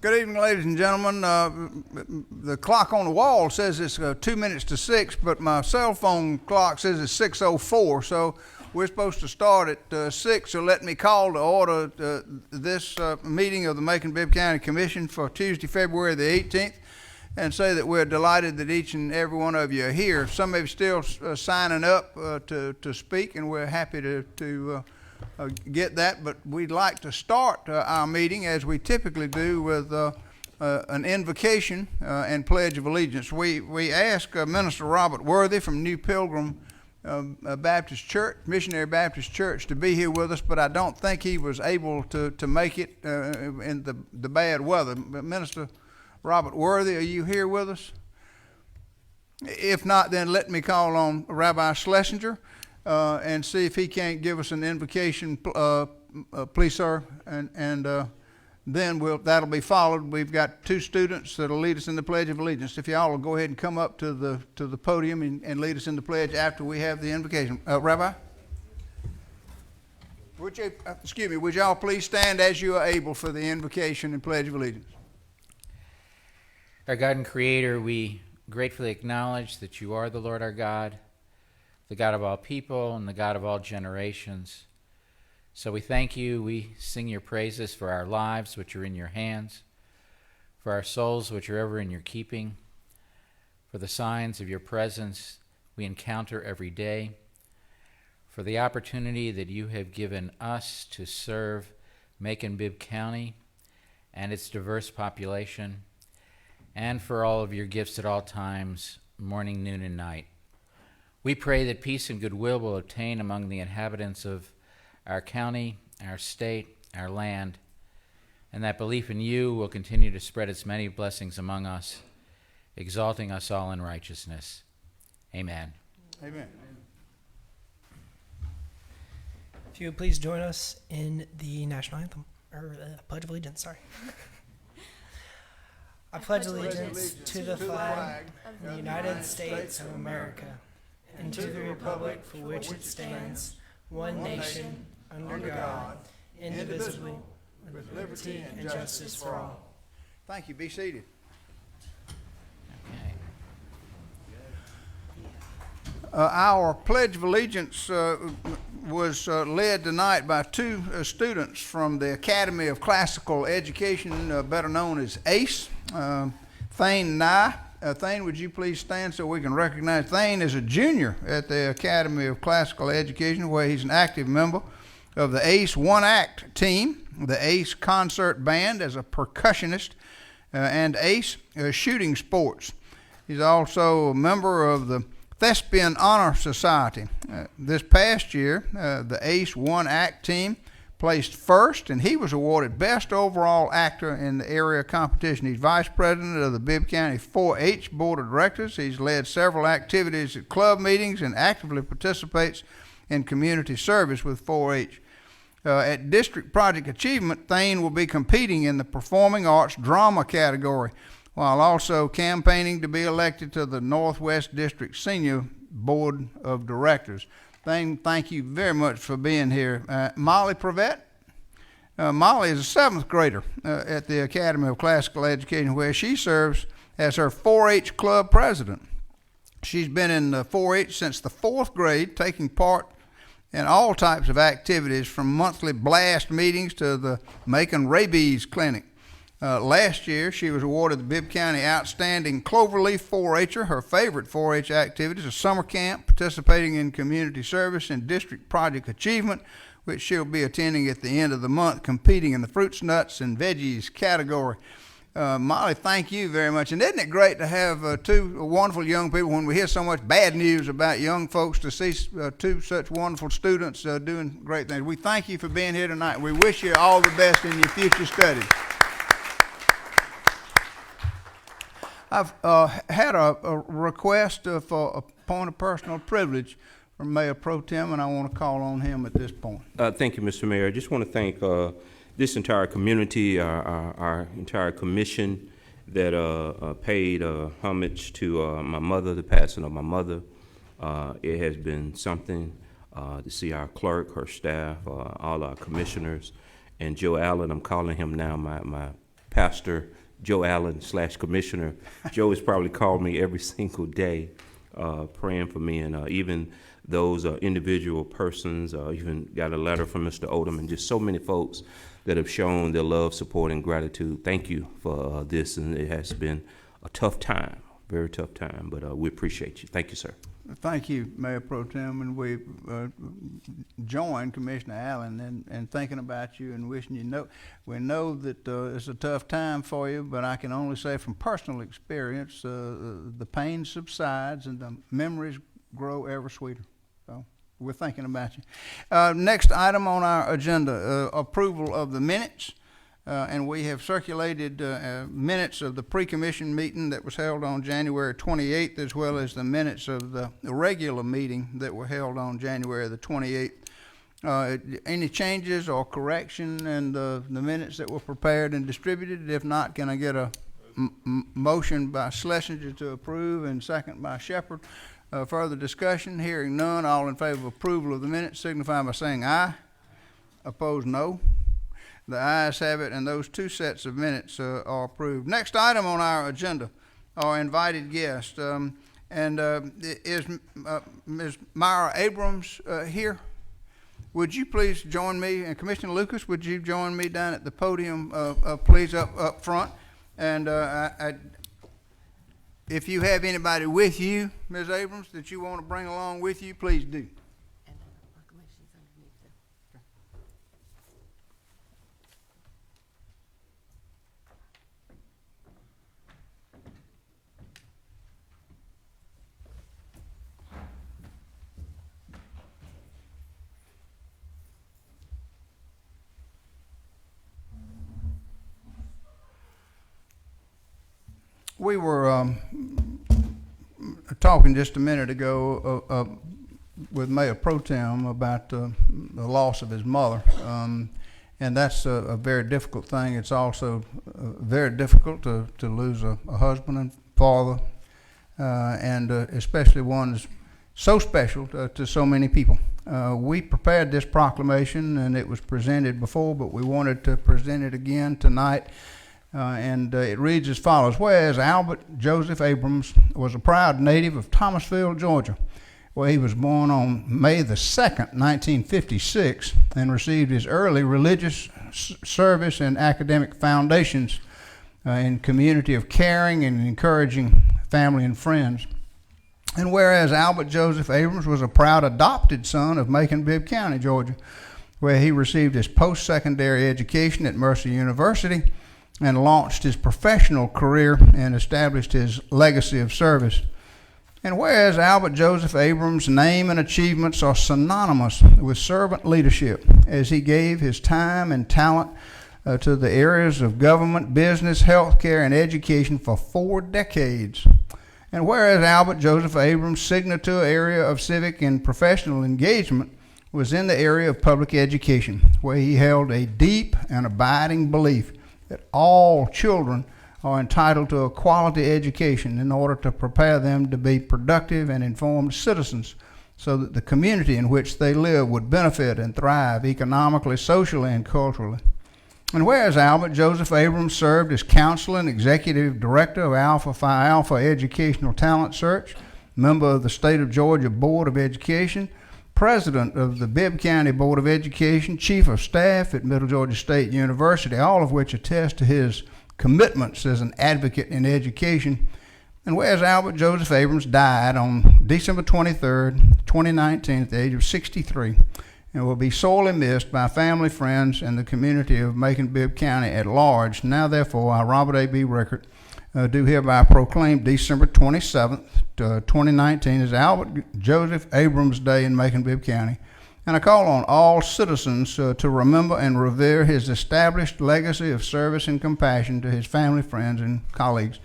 Good evening, ladies and gentlemen. The clock on the wall says it's 2 minutes to 6, but my cell phone clock says it's 6:04, so we're supposed to start at 6, so let me call to order this meeting of the Macon-Bibb County Commission for Tuesday, February the 18th, and say that we're delighted that each and every one of you are here. Some of you still signing up to speak, and we're happy to get that, but we'd like to start our meeting as we typically do with an invocation and pledge of allegiance. We asked Minister Robert Worthy from New Pilgrim Baptist Church, Missionary Baptist Church, to be here with us, but I don't think he was able to make it in the bad weather. Minister Robert Worthy, are you here with us? If not, then let me call on Rabbi Schlesinger and see if he can't give us an invocation, please, sir, and then that'll be followed. We've got two students that'll lead us in the Pledge of Allegiance. If y'all will go ahead and come up to the podium and lead us in the pledge after we have the invocation. Rabbi? Would y'all please stand as you are able for the invocation and Pledge of Allegiance? Our God and Creator, we gratefully acknowledge that you are the Lord our God, the God of all people and the God of all generations. So we thank you. We sing your praises for our lives, which are in your hands, for our souls, which are ever in your keeping, for the signs of your presence we encounter every day, for the opportunity that you have given us to serve Macon-Bibb County and its diverse population, and for all of your gifts at all times, morning, noon, and night. We pray that peace and goodwill will obtain among the inhabitants of our county, our state, our land, and that belief in you will continue to spread its many blessings among us, exalting us all in righteousness. Amen. Amen. If you would please join us in the national anthem, or Pledge of Allegiance, sorry. I pledge allegiance to the flag of the United States of America, and to the republic for which it stands, one nation, under God, indivisible, with liberty and justice for all. Thank you. Be seated. Okay. Our Pledge of Allegiance was led tonight by two students from the Academy of Classical Education, better known as ACE, Thane Nye. Thane, would you please stand so we can recognize? Thane is a junior at the Academy of Classical Education, where he's an active member of the ACE One Act team, the ACE Concert Band as a percussionist, and ACE Shooting Sports. He's also a member of the Thespian Honor Society. This past year, the ACE One Act team placed first, and he was awarded Best Overall Actor in the area competition. He's Vice President of the Bibb County 4-H Board of Directors. He's led several activities at club meetings and actively participates in community service with 4-H. At District Project Achievement, Thane will be competing in the Performing Arts Drama category, while also campaigning to be elected to the Northwest District Senior Board of Directors. Thane, thank you very much for being here. Molly Prevette. Molly is a 7th grader at the Academy of Classical Education, where she serves as her 4-H club president. She's been in 4-H since the 4th grade, taking part in all types of activities, from monthly blast meetings to the Macon Rabies Clinic. Last year, she was awarded the Bibb County Outstanding Cloverleaf 4-H'er. Her favorite 4-H activities are summer camp, participating in community service, and District Project Achievement, which she'll be attending at the end of the month, competing in the fruits, nuts, and veggies category. Molly, thank you very much. And isn't it great to have two wonderful young people, when we hear so much bad news about young folks, to see two such wonderful students doing great things. We thank you for being here tonight. We wish you all the best in your future studies. I've had a request for a point of personal privilege from Mayor Pro Tem, and I want to call on him at this point. Thank you, Mr. Mayor. I just want to thank this entire community, our entire commission that paid homage to my mother, the passing of my mother. It has been something to see our clerk, her staff, all our commissioners, and Joe Allen. I'm calling him now my Pastor Joe Allen / Commissioner. Joe has probably called me every single day praying for me, and even those individual persons, even got a letter from Mr. Odom, and just so many folks that have shown their love, support, and gratitude. Thank you for this, and it has been a tough time, very tough time, but we appreciate you. Thank you, sir. Thank you, Mayor Pro Tem, and we join Commissioner Allen in thinking about you and wishing you we know that it's a tough time for you, but I can only say from personal experience, the pain subsides and the memories grow ever sweeter. So we're thinking about you. Next item on our agenda, approval of the minutes. And we have circulated minutes of the pre-commission meeting that was held on January 28th, as well as the minutes of the regular meeting that were held on January the 28th. Any changes or correction in the minutes that were prepared and distributed? If not, can I get a motion by Schlesinger to approve and second by Shepherd? Further discussion? Hearing none, all in favor of approval of the minutes signify by saying aye. Opposed, no. The ayes have it, and those two sets of minutes are approved. Next item on our agenda are invited guests. Is Ms. Myra Abrams here? Would you please join me, and Commissioner Lucas, would you join me down at the podium, please, up front? And if you have anybody with you, Ms. Abrams, that you want to bring along with you, please do. We were talking just a minute ago with Mayor Pro Tem about the loss of his mother, and that's a very difficult thing. It's also very difficult to lose a husband and father, and especially one that's so special to so many people. We prepared this proclamation, and it was presented before, but we wanted to present it again tonight. It reads as follows. Whereas Albert Joseph Abrams was a proud native of Thomasville, Georgia, where he was born on May the 2nd, 1956, and received his early religious service and academic foundations in community of caring and encouraging family and friends. And whereas Albert Joseph Abrams was a proud adopted son of Macon-Bibb County, Georgia, where he received his post-secondary education at Mercer University and launched his professional career and established his legacy of service. And whereas Albert Joseph Abrams' name and achievements are synonymous with servant leadership, as he gave his time and talent to the areas of government, business, healthcare, and education for 4 decades. And whereas Albert Joseph Abrams' signature area of civic and professional engagement was in the area of public education, where he held a deep and abiding belief that all children are entitled to a quality education in order to prepare them to be productive and informed citizens so that the community in which they live would benefit and thrive economically, socially, and culturally. And whereas Albert Joseph Abrams served as counselor and executive director of Alpha Phi Alpha Educational Talent Search, member of the State of Georgia Board of Education, president of the Bibb County Board of Education, chief of staff at Middle Georgia State University, all of which attest to his commitments as an advocate in education. And whereas Albert Joseph Abrams died on December 23rd, 2019, at the age of 63, and will be sorely missed by family, friends, and the community of Macon-Bibb County at large. Now, therefore, I, Robert A.B. Rickert, do hereby proclaim December 27th, 2019 as Albert Joseph Abrams Day in Macon-Bibb County. And I call on all citizens to remember and revere his established legacy of service and compassion to his family, friends, and colleagues.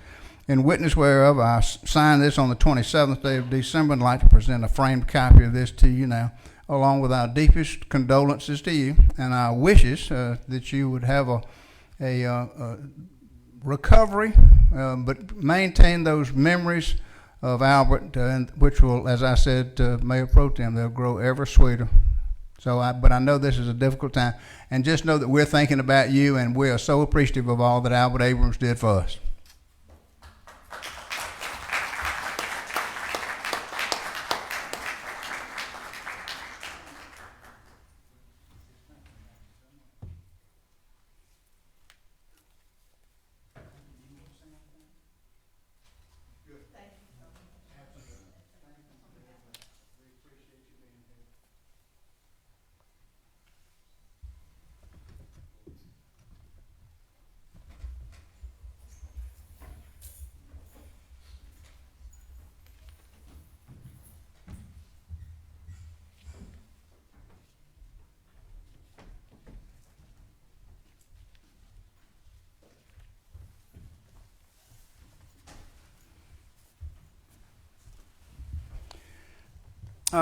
In witness whereof, I sign this on the 27th day of December, and I'd like to present a framed copy of this to you now, along with our deepest condolences to you and our wishes that you would have a recovery, but maintain those memories of Albert, which will, as I said to Mayor Pro Tem, they'll grow ever sweeter. But I know this is a difficult time, and just know that we're thinking about you, and we are so appreciative of all that Albert Abrams did for us.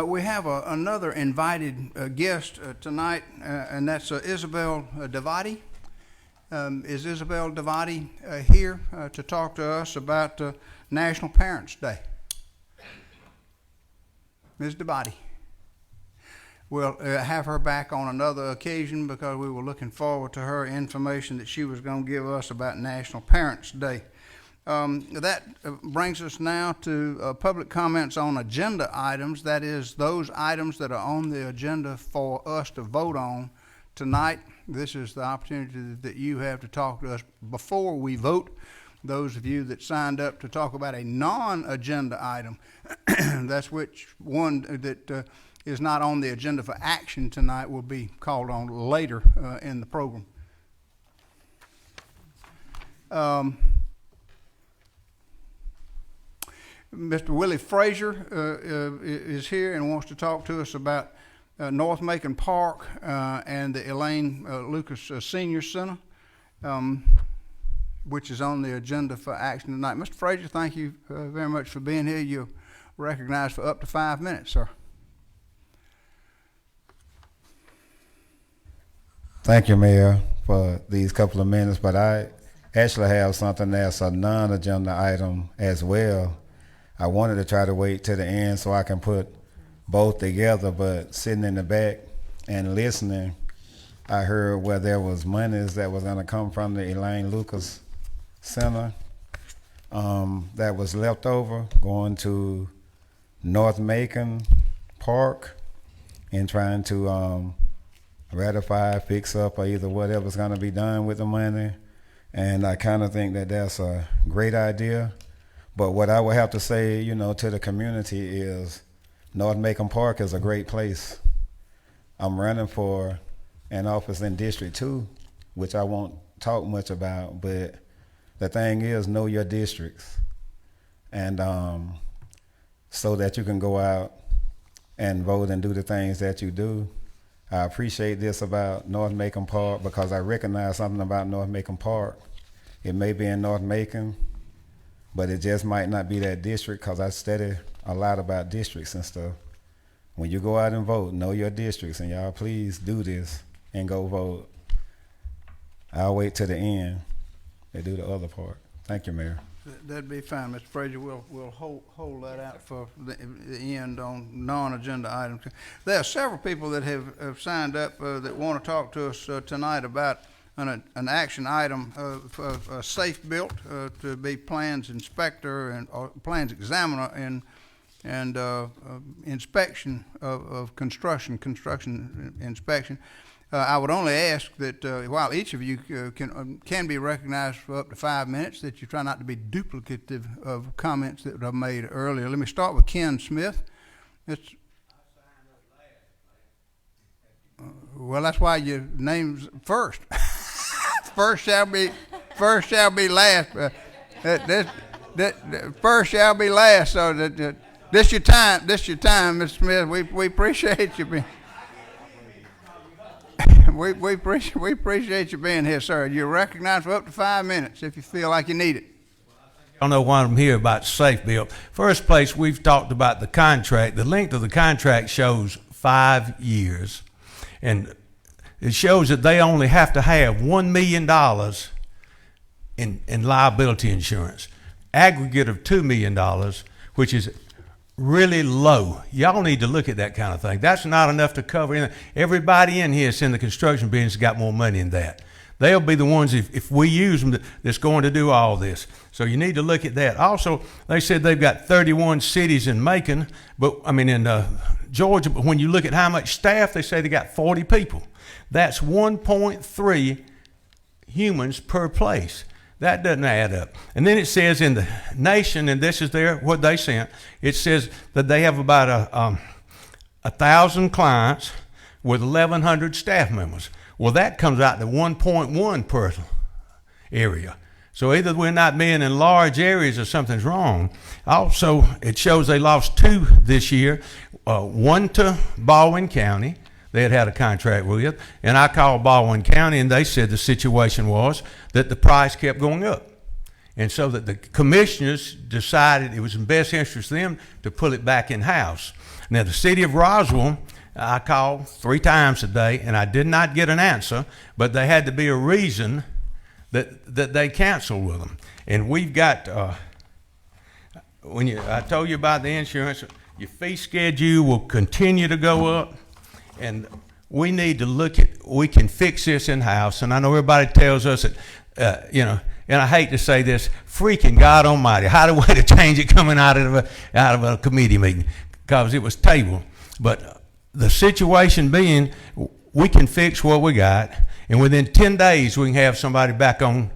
We have another invited guest tonight, and that's Isabel Davati. Is Isabel Davati here to talk to us about National Parents Day? Ms. Davati. We'll have her back on another occasion because we were looking forward to her information that she was going to give us about National Parents Day. That brings us now to public comments on agenda items. That is, those items that are on the agenda for us to vote on tonight. This is the opportunity that you have to talk to us before we vote. Those of you that signed up to talk about a non-agenda item, that's which one that is not on the agenda for action tonight will be called on later in the program. Mr. Willie Frazier is here and wants to talk to us about North Macon Park and the Elaine Lucas Senior Center, which is on the agenda for action tonight. Mr. Frazier, thank you very much for being here. You're recognized for up to 5 minutes, sir. Thank you, Mayor, for these couple of minutes, but I actually have something that's a non-agenda item as well. I wanted to try to wait to the end so I can put both together, but sitting in the back and listening, I heard where there was monies that was going to come from the Elaine Lucas Center that was left over going to North Macon Park and trying to ratify, fix up, or either whatever's going to be done with the money. And I kind of think that that's a great idea. But what I would have to say, you know, to the community is North Macon Park is a great place. I'm running for an office in District 2, which I won't talk much about, but the thing is, know your districts. And so that you can go out and vote and do the things that you do. I appreciate this about North Macon Park because I recognize something about North Macon Park. It may be in North Macon, but it just might not be that district because I study a lot about districts and stuff. When you go out and vote, know your districts, and y'all please do this and go vote. I'll wait to the end to do the other part. Thank you, Mayor. That'd be fine, Mr. Frazier. We'll hold that out for the end on non-agenda items. There are several people that have signed up that want to talk to us tonight about an action item of Safe Built to be plans inspector and or plans examiner and inspection of construction inspection. I would only ask that while each of you can be recognized for up to 5 minutes, that you try not to be duplicative of comments that were made earlier. Let me start with Ken Smith. Well, that's why your name's first. First shall be last. First shall be last. So this your time. This your time, Mr. Smith. We appreciate you being. We appreciate you being here, sir. You're recognized for up to 5 minutes if you feel like you need it. I don't know why I'm here about Safe Built. First place, we've talked about the contract. The length of the contract shows 5 years. And it shows that they only have to have $1 million in liability insurance, aggregate of $2 million, which is really low. Y'all need to look at that kind of thing. That's not enough to cover anything. Everybody in here that's in the construction business got more money than that. They'll be the ones, if we use them, that's going to do all this. So you need to look at that. Also, they said they've got 31 cities in Macon, in Georgia, but when you look at how much staff, they say they got 40 people. That's 1.3 humans per place. That doesn't add up. And then it says in the nation, and this is what they sent, it says that they have about 1,000 clients with 1,100 staff members. Well, that comes out to 1.1 per area. So either we're not being in large areas or something's wrong. Also, it shows they lost 2 this year, one to Baldwin County. They had a contract with, and I called Baldwin County, and they said the situation was that the price kept going up. And so that the commissioners decided it was in best interest of them to pull it back in-house. Now, the city of Roswell, I called 3 times a day, and I did not get an answer, but there had to be a reason that they canceled with them. And we've got, I told you about the insurance, your fee schedule will continue to go up, and we need to look at, we can fix this in-house. And I know everybody tells us that, and I hate to say this, freaking God Almighty, how do we to change it coming out of a committee meeting? Because it was tabled. But the situation being, we can fix what we got, and within 10 days we can have somebody back on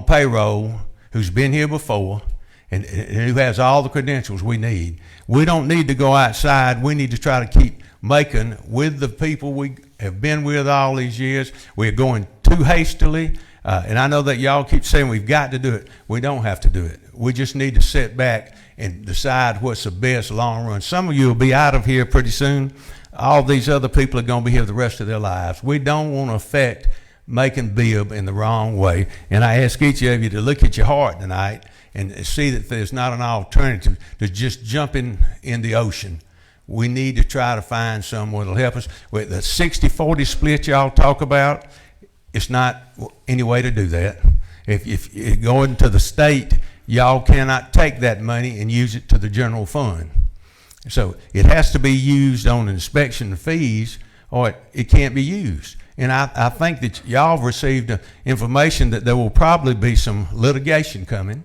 payroll who's been here before and who has all the credentials we need. We don't need to go outside. We need to try to keep Macon with the people we have been with all these years. We're going too hastily, and I know that y'all keep saying we've got to do it. We don't have to do it. We just need to sit back and decide what's the best long run. Some of you will be out of here pretty soon. All these other people are going to be here the rest of their lives. We don't want to affect Macon Bibb in the wrong way. And I ask each of you to look at your heart tonight and see that there's not an alternative to just jumping in the ocean. We need to try to find someone that'll help us. With the 60-40 split y'all talk about, it's not any way to do that. If you go into the state, y'all cannot take that money and use it to the general fund. So it has to be used on inspection fees, or it can't be used. And I think that y'all have received information that there will probably be some litigation coming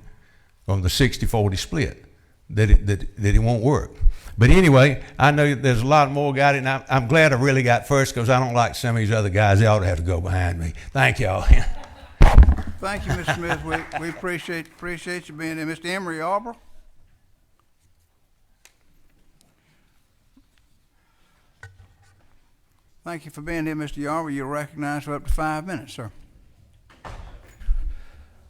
on the 60-40 split, that it won't work. But anyway, I know there's a lot more got it, and I'm glad I really got first, because I don't like some of these other guys. They ought to have to go behind me. Thank y'all. Thank you, Mr. Smith. We appreciate you being here. Mr. Emery Arbor? Thank you for being here, Mr. Arbor. You're recognized for up to 5 minutes, sir.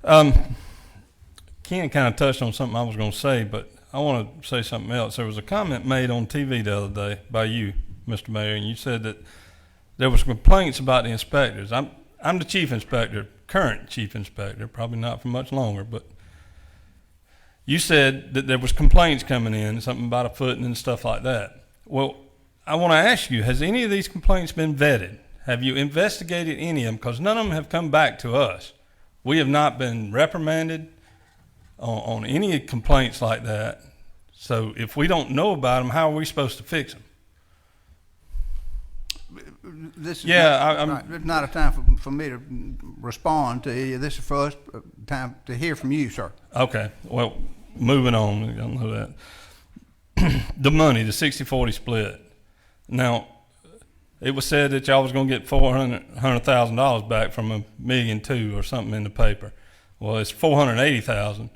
Ken kind of touched on something I was going to say, but I want to say something else. There was a comment made on TV the other day by you, Mr. Mayor, and you said that there was complaints about the inspectors. I'm the chief inspector, current chief inspector, probably not for much longer, but you said that there was complaints coming in, something about a footing and stuff like that. Well, I want to ask you, has any of these complaints been vetted? Have you investigated any of them? Because none of them have come back to us. We have not been reprimanded on any complaints like that. So if we don't know about them, how are we supposed to fix them? This is I'm not a time for me to respond to you. This is first time to hear from you, sir. Okay. Well, moving on. I don't know that. The money, the 60-40 split. Now, it was said that y'all was going to get $400,000 back from $1.2 million or something in the paper. Well, it's $480,000,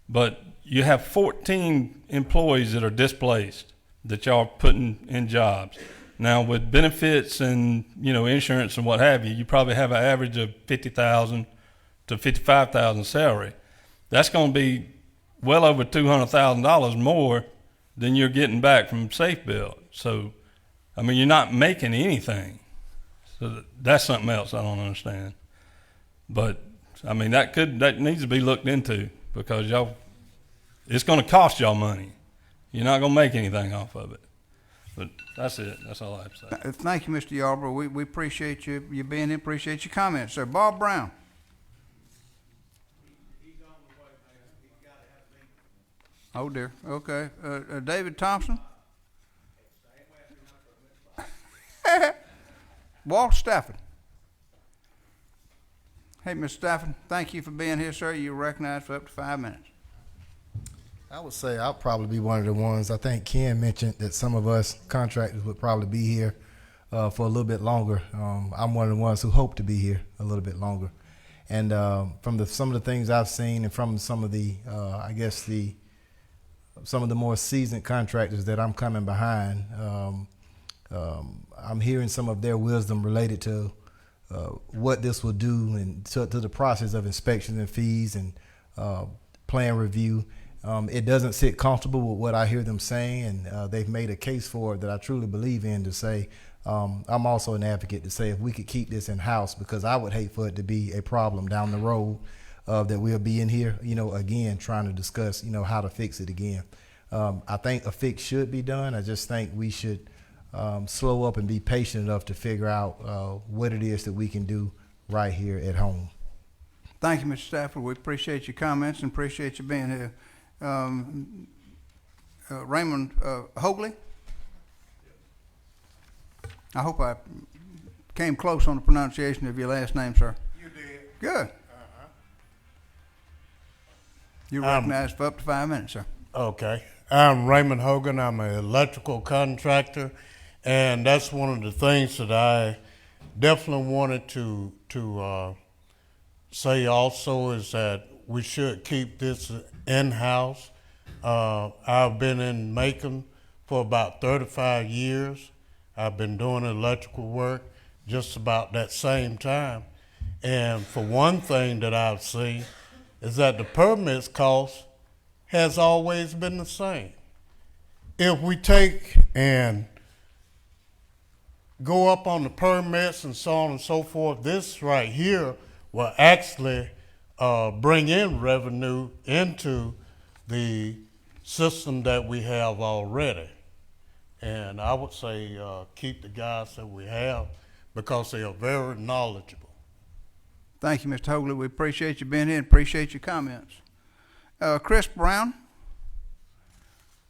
but you have 14 employees that are displaced that y'all are putting in jobs. Now, with benefits and insurance and what have you, you probably have an average of $50,000 to $55,000 salary. That's going to be well over $200,000 more than you're getting back from Safe Build. So, I mean, you're not making anything. So that's something else I don't understand. But I mean, that needs to be looked into, because it's going to cost y'all money. You're not going to make anything off of it. But that's it. That's all I have to say. Thank you, Mr. Yarborough. We appreciate you being here. Appreciate your comments, sir. Bob Brown. Oh dear. Okay. David Thompson. Walt Stafford. Hey, Mr. Stafford, thank you for being here, sir. You're recognized for up to 5 minutes. I would say I'll probably be one of the ones. I think Ken mentioned that some of us contractors would probably be here for a little bit longer. I'm one of the ones who hope to be here a little bit longer. And from some of the things I've seen, and from some of the, some of the more seasoned contractors that I'm coming behind, I'm hearing some of their wisdom related to what this will do and to the process of inspections and fees and plan review. It doesn't sit comfortable with what I hear them saying, and they've made a case for it that I truly believe in, to say I'm also an advocate to say if we could keep this in-house, because I would hate for it to be a problem down the road that we'll be in here, again, trying to discuss, how to fix it again. I think a fix should be done. I just think we should slow up and be patient enough to figure out what it is that we can do right here at home. Thank you, Mr. Stafford. We appreciate your comments and appreciate you being here. Raymond Hogley. I hope I came close on the pronunciation of your last name, sir. You did. Good. You're recognized for up to 5 minutes, sir. Okay. I'm Raymond Hogan. I'm an electrical contractor, and that's one of the things that I definitely wanted to say also, is that we should keep this in-house. I've been in Macon for about 35 years. I've been doing electrical work just about that same time. And for one thing that I've seen is that the permits cost has always been the same. If we take and go up on the permits and so on and so forth, this right here will actually bring in revenue into the system that we have already. And I would say keep the guys that we have, because they are very knowledgeable. Thank you, Mr. Hogley. We appreciate you being here and appreciate your comments. Chris Brown.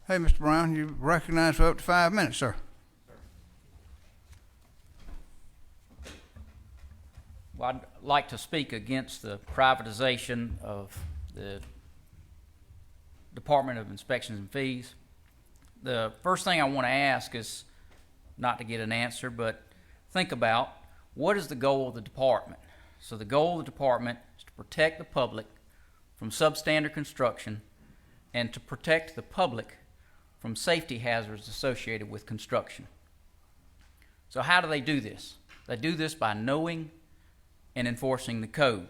Hey, Mr. Brown, you're recognized for up to 5 minutes, sir. Well, I'd like to speak against the privatization of the Department of Inspections and Fees. The first thing I want to ask is not to get an answer, but think about what is the goal of the department. So the goal of the department is to protect the public from substandard construction and to protect the public from safety hazards associated with construction. So how do they do this? They do this by knowing and enforcing the code.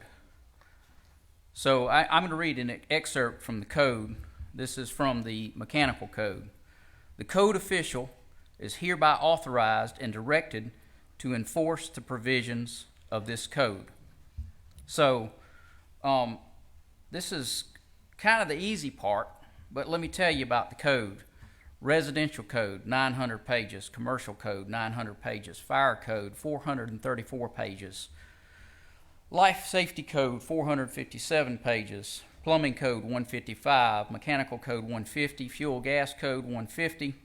So I'm going to read an excerpt from the code. This is from the mechanical code. The code official is hereby authorized and directed to enforce the provisions of this code. So this is kind of the easy part, but let me tell you about the code. Residential code, 900 pages. Commercial code, 900 pages. Fire code, 434 pages. Life safety code, 457 pages. Plumbing code, 155. Mechanical code, 150. Fuel gas code, 150.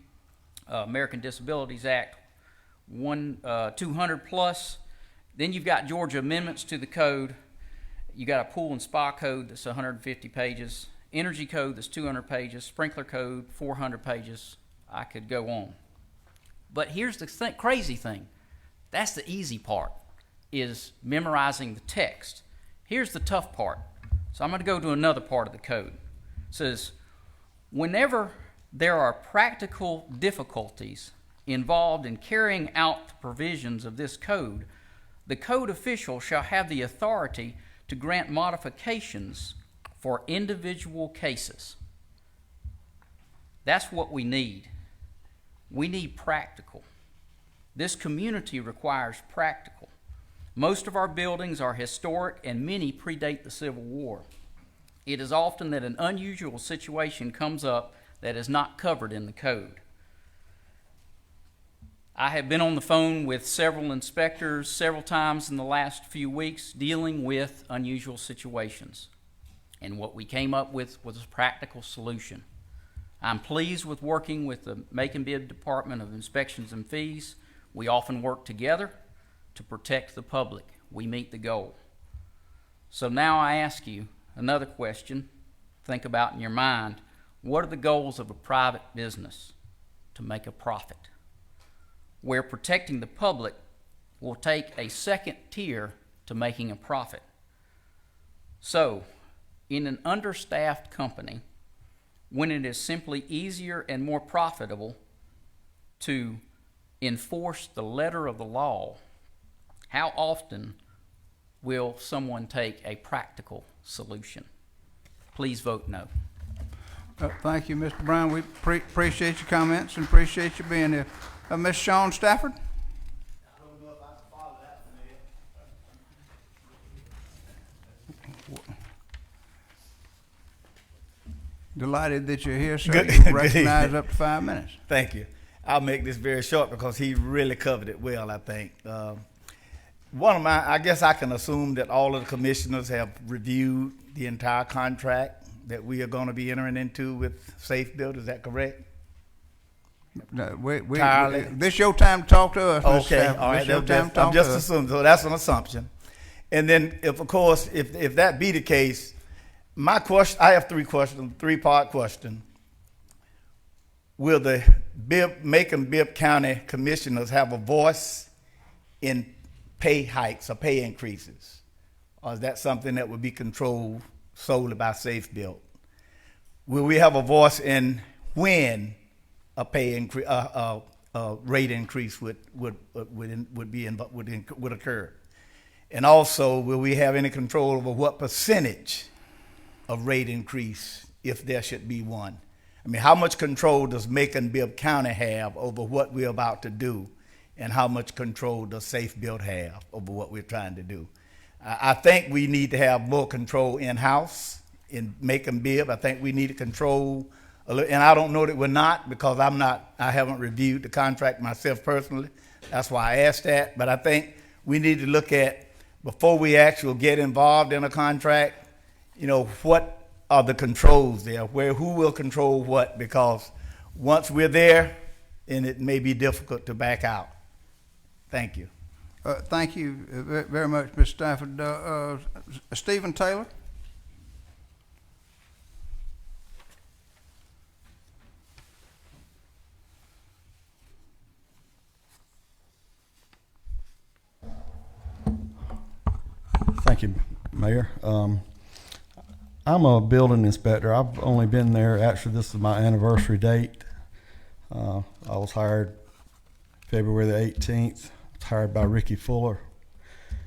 American Disabilities Act, 200 plus. Then you've got Georgia amendments to the code. You got a pool and spa code that's 150 pages. Energy code that's 200 pages. Sprinkler code, 400 pages. I could go on. But here's the crazy thing. That's the easy part, is memorizing the text. Here's the tough part. So I'm going to go to another part of the code. It says, whenever there are practical difficulties involved in carrying out the provisions of this code, the code official shall have the authority to grant modifications for individual cases. That's what we need. We need practical. This community requires practical. Most of our buildings are historic and many predate the Civil War. It is often that an unusual situation comes up that is not covered in the code. I have been on the phone with several inspectors several times in the last few weeks dealing with unusual situations. And what we came up with was a practical solution. I'm pleased with working with the Macon-Bibb Department of Inspections and Fees. We often work together to protect the public. We meet the goal. So now I ask you another question. Think about in your mind, what are the goals of a private business? To make a profit. Where protecting the public will take a second tier to making a profit. So, in an understaffed company, when it is simply easier and more profitable to enforce the letter of the law, how often will someone take a practical solution? Please vote no. Thank you, Mr. Brown. We appreciate your comments and appreciate you being here. Ms. Shawn Stafford? Delighted that you're here, sir. Good- You're good recognized evening. up to 5 minutes. Thank you. I'll make this very short because he really covered it well, I think. I guess I can assume that all of the commissioners have reviewed the entire contract that we are going to be entering into with Safe Build. Is that correct? No, Entirely. this your time to talk to us, Mr. Okay, Stafford. all right. This your time to talk I'm just to us. assuming, so that's an assumption. And then, if that be the case, my question, I have three questions, three-part question. Will the Macon-Bibb County commissioners have a voice in pay hikes or pay increases? Or is that something that would be controlled solely by Safe Build? Will we have a voice in when a pay increase, rate increase would occur? And also, will we have any control over what percentage of rate increase, if there should be one? I mean, how much control does Macon-Bibb County have over what we're about to do, and how much control does Safe Build have over what we're trying to do? I think we need to have more control in-house in Macon-Bibb. I think we need to control, and I don't know that we're not, because I haven't reviewed the contract myself personally. That's why I asked that. But I think we need to look at, before we actually get involved in a contract, what are the controls there? Who will control what? Because once we're there, then it may be difficult to back out. Thank you. Thank you very much, Mr. Stafford. Stephen Taylor? Thank you, Mayor. I'm a building inspector. I've only been there, actually this is my anniversary date. I was hired February the 18th, hired by Ricky Fuller.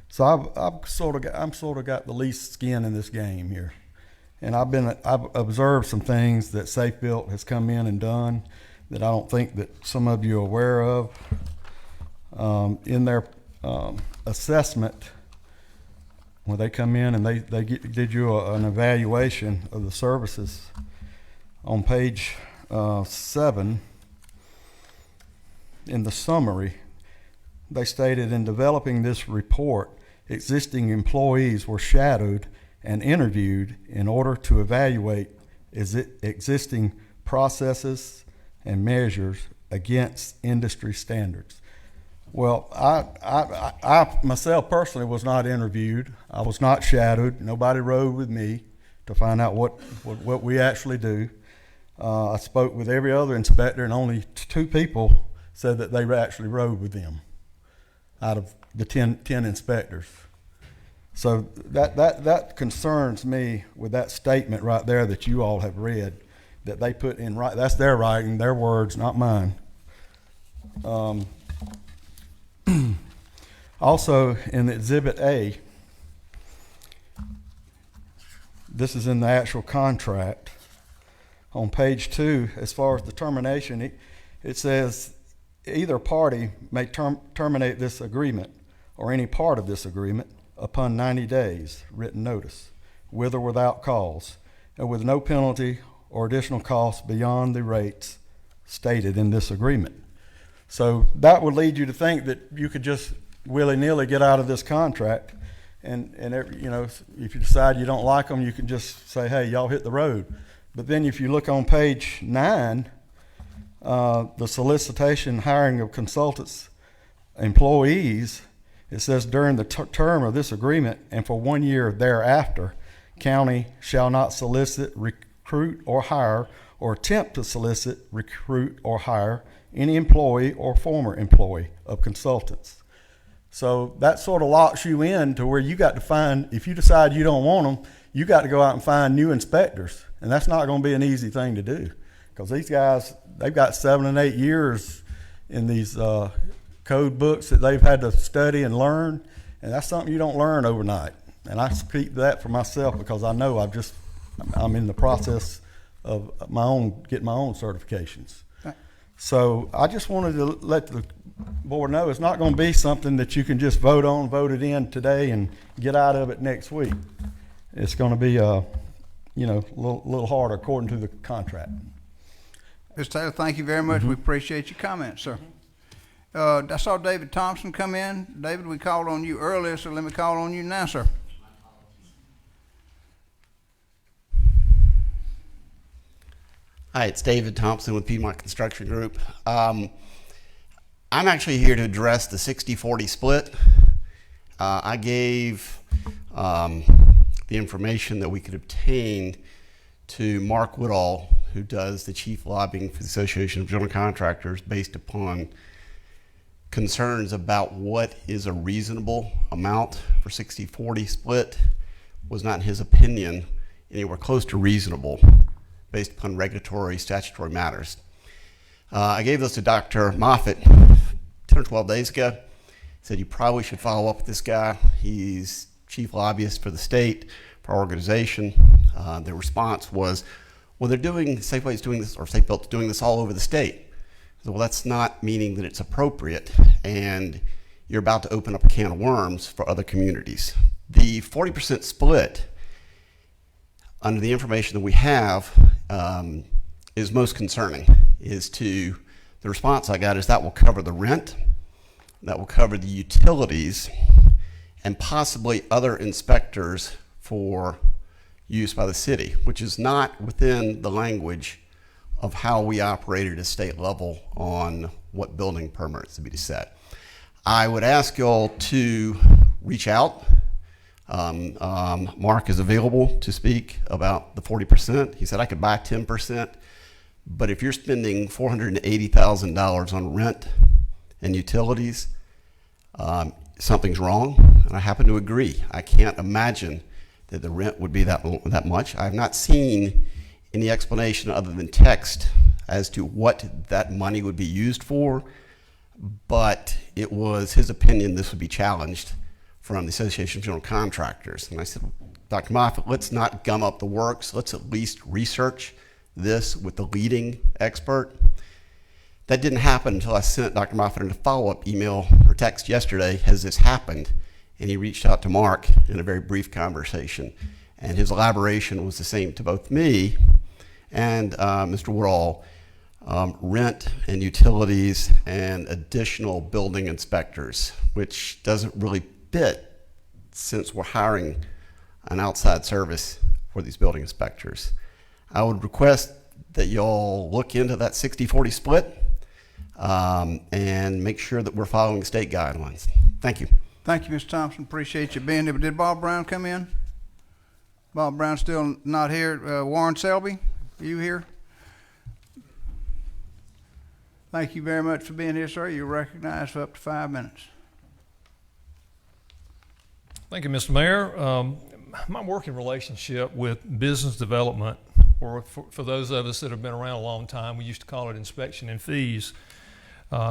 So I'm sort of got the least skin in this game here. And I've observed some things that Safe Built has come in and done that I don't think that some of you are aware of. In their assessment, when they come in and they did you an evaluation of the services, on page 7, in the summary, they stated, in developing this report, existing employees were shadowed and interviewed in order to evaluate existing processes and measures against industry standards. Well, I myself personally was not interviewed. I was not shadowed. Nobody rode with me to find out what we actually do. I spoke with every other inspector, and only 2 people said that they actually rode with them out of the 10 inspectors. So that concerns me with that statement right there that you all have read, that they put in right. That's their writing, their words, not mine. Also, in Exhibit A, this is in the actual contract. On page 2, as far as the termination, it says either party may terminate this agreement or any part of this agreement upon 90 days written notice, with or without cause, and with no penalty or additional costs beyond the rates stated in this agreement. So that would lead you to think that you could just willy-nilly get out of this contract, and if you decide you don't like them, you can just say, hey, y'all hit the road. But then if you look on page 9, the solicitation hiring of consultants, employees, it says during the term of this agreement and for 1 year thereafter, county shall not solicit, recruit, or hire, or attempt to solicit, recruit, or hire any employee or former employee of consultants. So that sort of locks you in to where you got to find, if you decide you don't want them, you got to go out and find new inspectors. And that's not going to be an easy thing to do, because these guys, they've got 7 and 8 years in these code books that they've had to study and learn, and that's something you don't learn overnight. And I speak to that for myself because I know I'm in the process of getting my own certifications. So I just wanted to let the board know it's not going to be something that you can just vote it in today and get out of it next week. It's going to be a little harder according to the contract. Mr. Taylor, thank you very much. We appreciate your comments, sir. I saw David Thompson come in. David, we called on you earlier, so let me call on you now, sir. Hi, it's David Thompson with Piedmont Construction Group. I'm actually here to address the 60-40 split. I gave the information that we could obtain to Mark Woodall, who does the chief lobbying for the Association of General Contractors, based upon concerns about what is a reasonable amount for 60-40 split. Was not, in his opinion, anywhere close to reasonable based upon regulatory, statutory matters. I gave those to Dr. Moffitt 10 or 12 days ago. Said you probably should follow up with this guy. He's chief lobbyist for the state, for our organization. The response was, well, Safeway's doing this, or Safe Built's doing this all over the state. So, well, that's not meaning that it's appropriate, and you're about to open up a can of worms for other communities. The 40% split, under the information that we have, is most concerning. The response I got is that will cover the rent, that will cover the utilities, and possibly other inspectors for use by the city, which is not within the language of how we operate at a state level on what building permits to be set. I would ask y'all to reach out. Mark is available to speak about the 40%. He said I could buy 10%, but if you're spending $480,000 on rent and utilities, something's wrong, and I happen to agree. I can't imagine that the rent would be that much. I have not seen any explanation other than text as to what that money would be used for, but it was his opinion this would be challenged from the Association of General Contractors. And I said, Dr. Moffitt, let's not gum up the works. Let's at least research this with the leading expert. That didn't happen until I sent Dr. Moffitt a follow-up email or text yesterday, has this happened? And he reached out to Mark in a very brief conversation. And his elaboration was the same to both me and Mr. Woodall. Rent and utilities and additional building inspectors, which doesn't really fit since we're hiring an outside service for these building inspectors. I would request that y'all look into that 60-40 split and make sure that we're following state guidelines. Thank you. Thank you, Mr. Thompson. Appreciate you being here. Did Bob Brown come in? Bob Brown still not here. Warren Selby, are you here? Thank you very much for being here, sir. You're recognized for up to 5 minutes. Thank you, Mr. Mayor. My working relationship with business development, or for those of us that have been around a long time, we used to call it inspection and fees,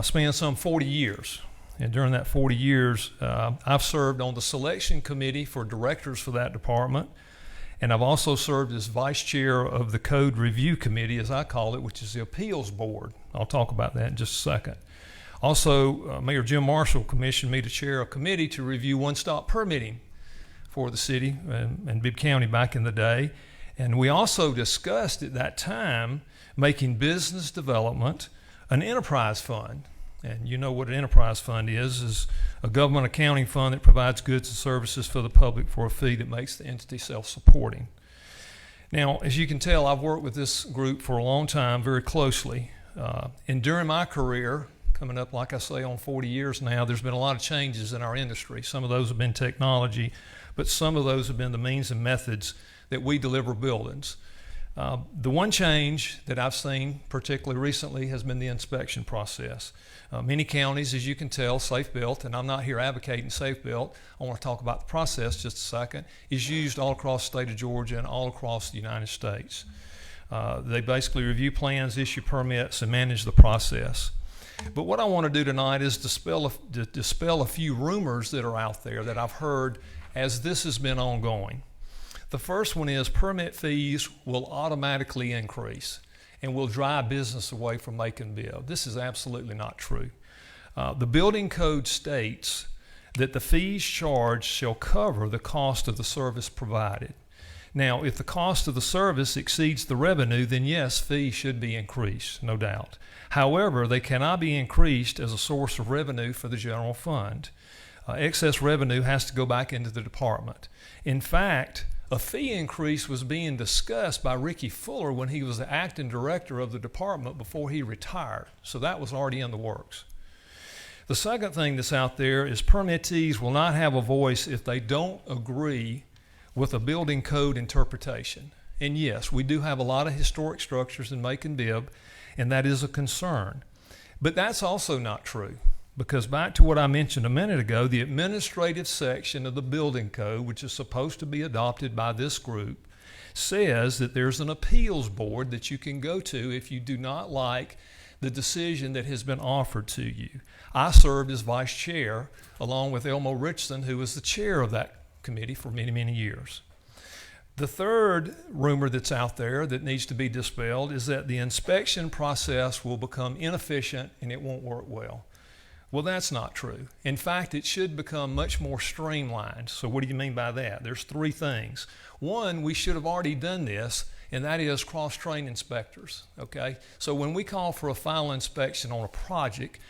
spans some 40 years. And during that 40 years, I've served on the selection committee for directors for that department. And I've also served as vice chair of the code review committee, as I call it, which is the appeals board. I'll talk about that in just a second. Also, Mayor Jim Marshall commissioned me to chair a committee to review one-stop permitting for the city and Bibb County back in the day. And we also discussed at that time making business development an enterprise fund. And you know what an enterprise fund is a government accounting fund that provides goods and services for the public for a fee that makes the entity self-supporting. Now, as you can tell, I've worked with this group for a long time, very closely. And during my career, coming up, like I say, on 40 years now, there's been a lot of changes in our industry. Some of those have been technology, but some of those have been the means and methods that we deliver buildings. The one change that I've seen particularly recently has been the inspection process. Many counties, as you can tell, Safe Built, and I'm not here advocating Safe Built, I want to talk about the process just a second, is used all across the state of Georgia and all across the United States. They basically review plans, issue permits, and manage the process. But what I want to do tonight is dispel a few rumors that are out there that I've heard as this has been ongoing. The first one is permit fees will automatically increase and will drive business away from Macon Bibb. This is absolutely not true. The building code states that the fees charged shall cover the cost of the service provided. Now, if the cost of the service exceeds the revenue, then yes, fees should be increased, no doubt. However, they cannot be increased as a source of revenue for the general fund. Excess revenue has to go back into the department. In fact, a fee increase was being discussed by Ricky Fuller when he was the acting director of the department before he retired. So that was already in the works. The second thing that's out there is permittees will not have a voice if they don't agree with a building code interpretation. And yes, we do have a lot of historic structures in Macon Bibb, and that is a concern. But that's also not true, because back to what I mentioned a minute ago, the administrative section of the building code, which is supposed to be adopted by this group, says that there's an appeals board that you can go to if you do not like the decision that has been offered to you. I served as vice chair along with Elmo Richardson, who was the chair of that committee for many, many years. The third rumor that's out there that needs to be dispelled is that the inspection process will become inefficient and it won't work well. Well, that's not true. In fact, it should become much more streamlined. So what do you mean by that? There's three things. One, we should have already done this, and that is cross-train inspectors, okay? So when we call for a final inspection on a project,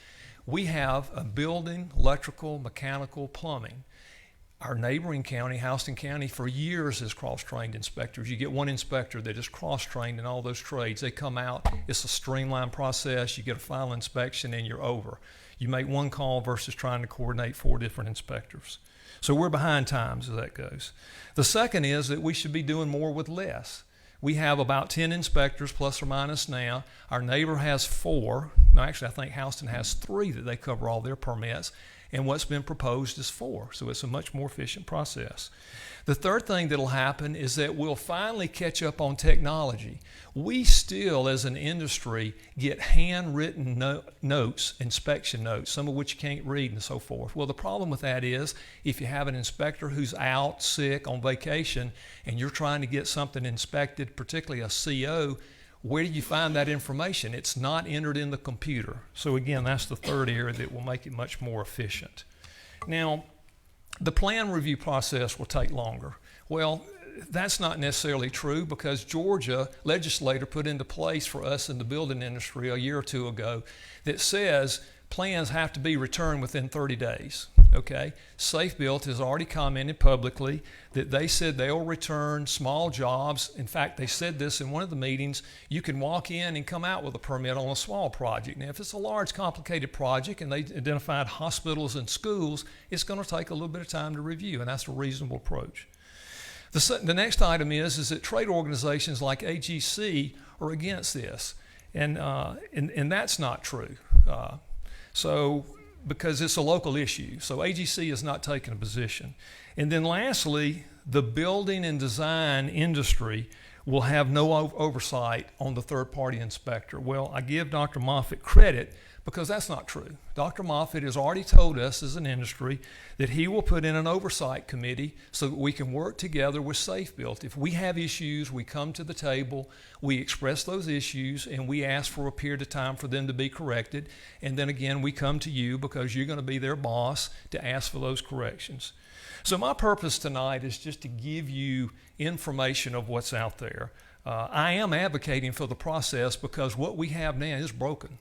we have a building, electrical, mechanical, plumbing. Our neighboring county, Houston County, for years has cross-trained inspectors. You get one inspector that is cross-trained in all those trades. They come out, it's a streamlined process, you get a final inspection and you're over. You make one call versus trying to coordinate 4 different inspectors. So we're behind times as that goes. The second is that we should be doing more with less. We have about 10 inspectors plus or minus now. Our neighbor has 4. No, actually, I think Houston has 3 that they cover all their permits. And what's been proposed is 4. So it's a much more efficient process. The third thing that'll happen is that we'll finally catch up on technology. We still, as an industry, get handwritten notes, inspection notes, some of which you can't read and so forth. Well, the problem with that is if you have an inspector who's out, sick, on vacation, and you're trying to get something inspected, particularly a CO, where do you find that information? It's not entered in the computer. So again, that's the third area that will make it much more efficient. Now, the plan review process will take longer. Well, that's not necessarily true because Georgia legislator put into place for us in the building industry a year or 2 ago that says plans have to be returned within 30 days. Okay, Safe Built has already commented publicly that they said they'll return small jobs. In fact, they said this in one of the meetings, you can walk in and come out with a permit on a small project. Now, if it's a large, complicated project and they identified hospitals and schools, it's going to take a little bit of time to review, and that's a reasonable approach. The next item is that trade organizations like AGC are against this, and that's not true. Because it's a local issue. So AGC has not taken a position. And then lastly, the building and design industry will have no oversight on the third-party inspector. Well, I give Dr. Moffitt credit because that's not true. Dr. Moffitt has already told us as an industry that he will put in an oversight committee so that we can work together with Safe Built. If we have issues, we come to the table, we express those issues, and we ask for a period of time for them to be corrected. And then again, we come to you because you're going to be their boss to ask for those corrections. So my purpose tonight is just to give you information of what's out there. I am advocating for the process because what we have now is broken.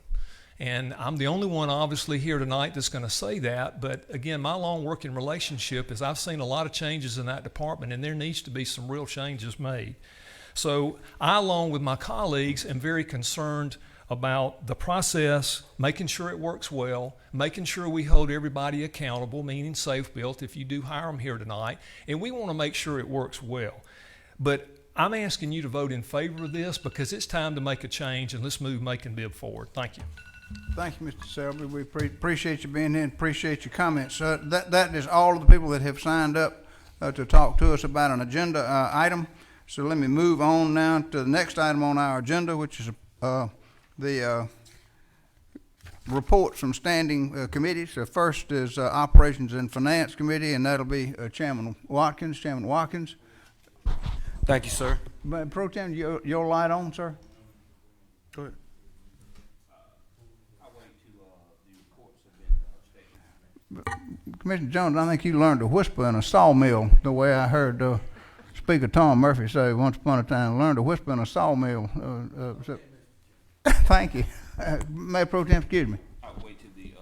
And I'm the only one obviously here tonight that's going to say that, but again, my long working relationship is I've seen a lot of changes in that department and there needs to be some real changes made. So I, along with my colleagues, am very concerned about the process, making sure it works well, making sure we hold everybody accountable, meaning Safe Built if you do hire them here tonight, and we want to make sure it works well. But I'm asking you to vote in favor of this because it's time to make a change, and let's move Macon Bibb forward. Thank you. Thank you, Mr. Selby. We appreciate you being here and appreciate your comments. That is all of the people that have signed up to talk to us about an agenda item. So let me move on now to the next item on our agenda, which is the reports from standing committees. First is Operations and Finance Committee, and that'll be Chairman Watkins. Chairman Watkins. Thank you, sir. Pro Tem, your light on, sir? Go ahead. Commissioner Jones, I think you learned to whisper in a sawmill, the way I heard Speaker Tom Murphy say once upon a time, learn to whisper in a sawmill. Thank you. Mayor Pro Tem, excuse me. I'll wait till the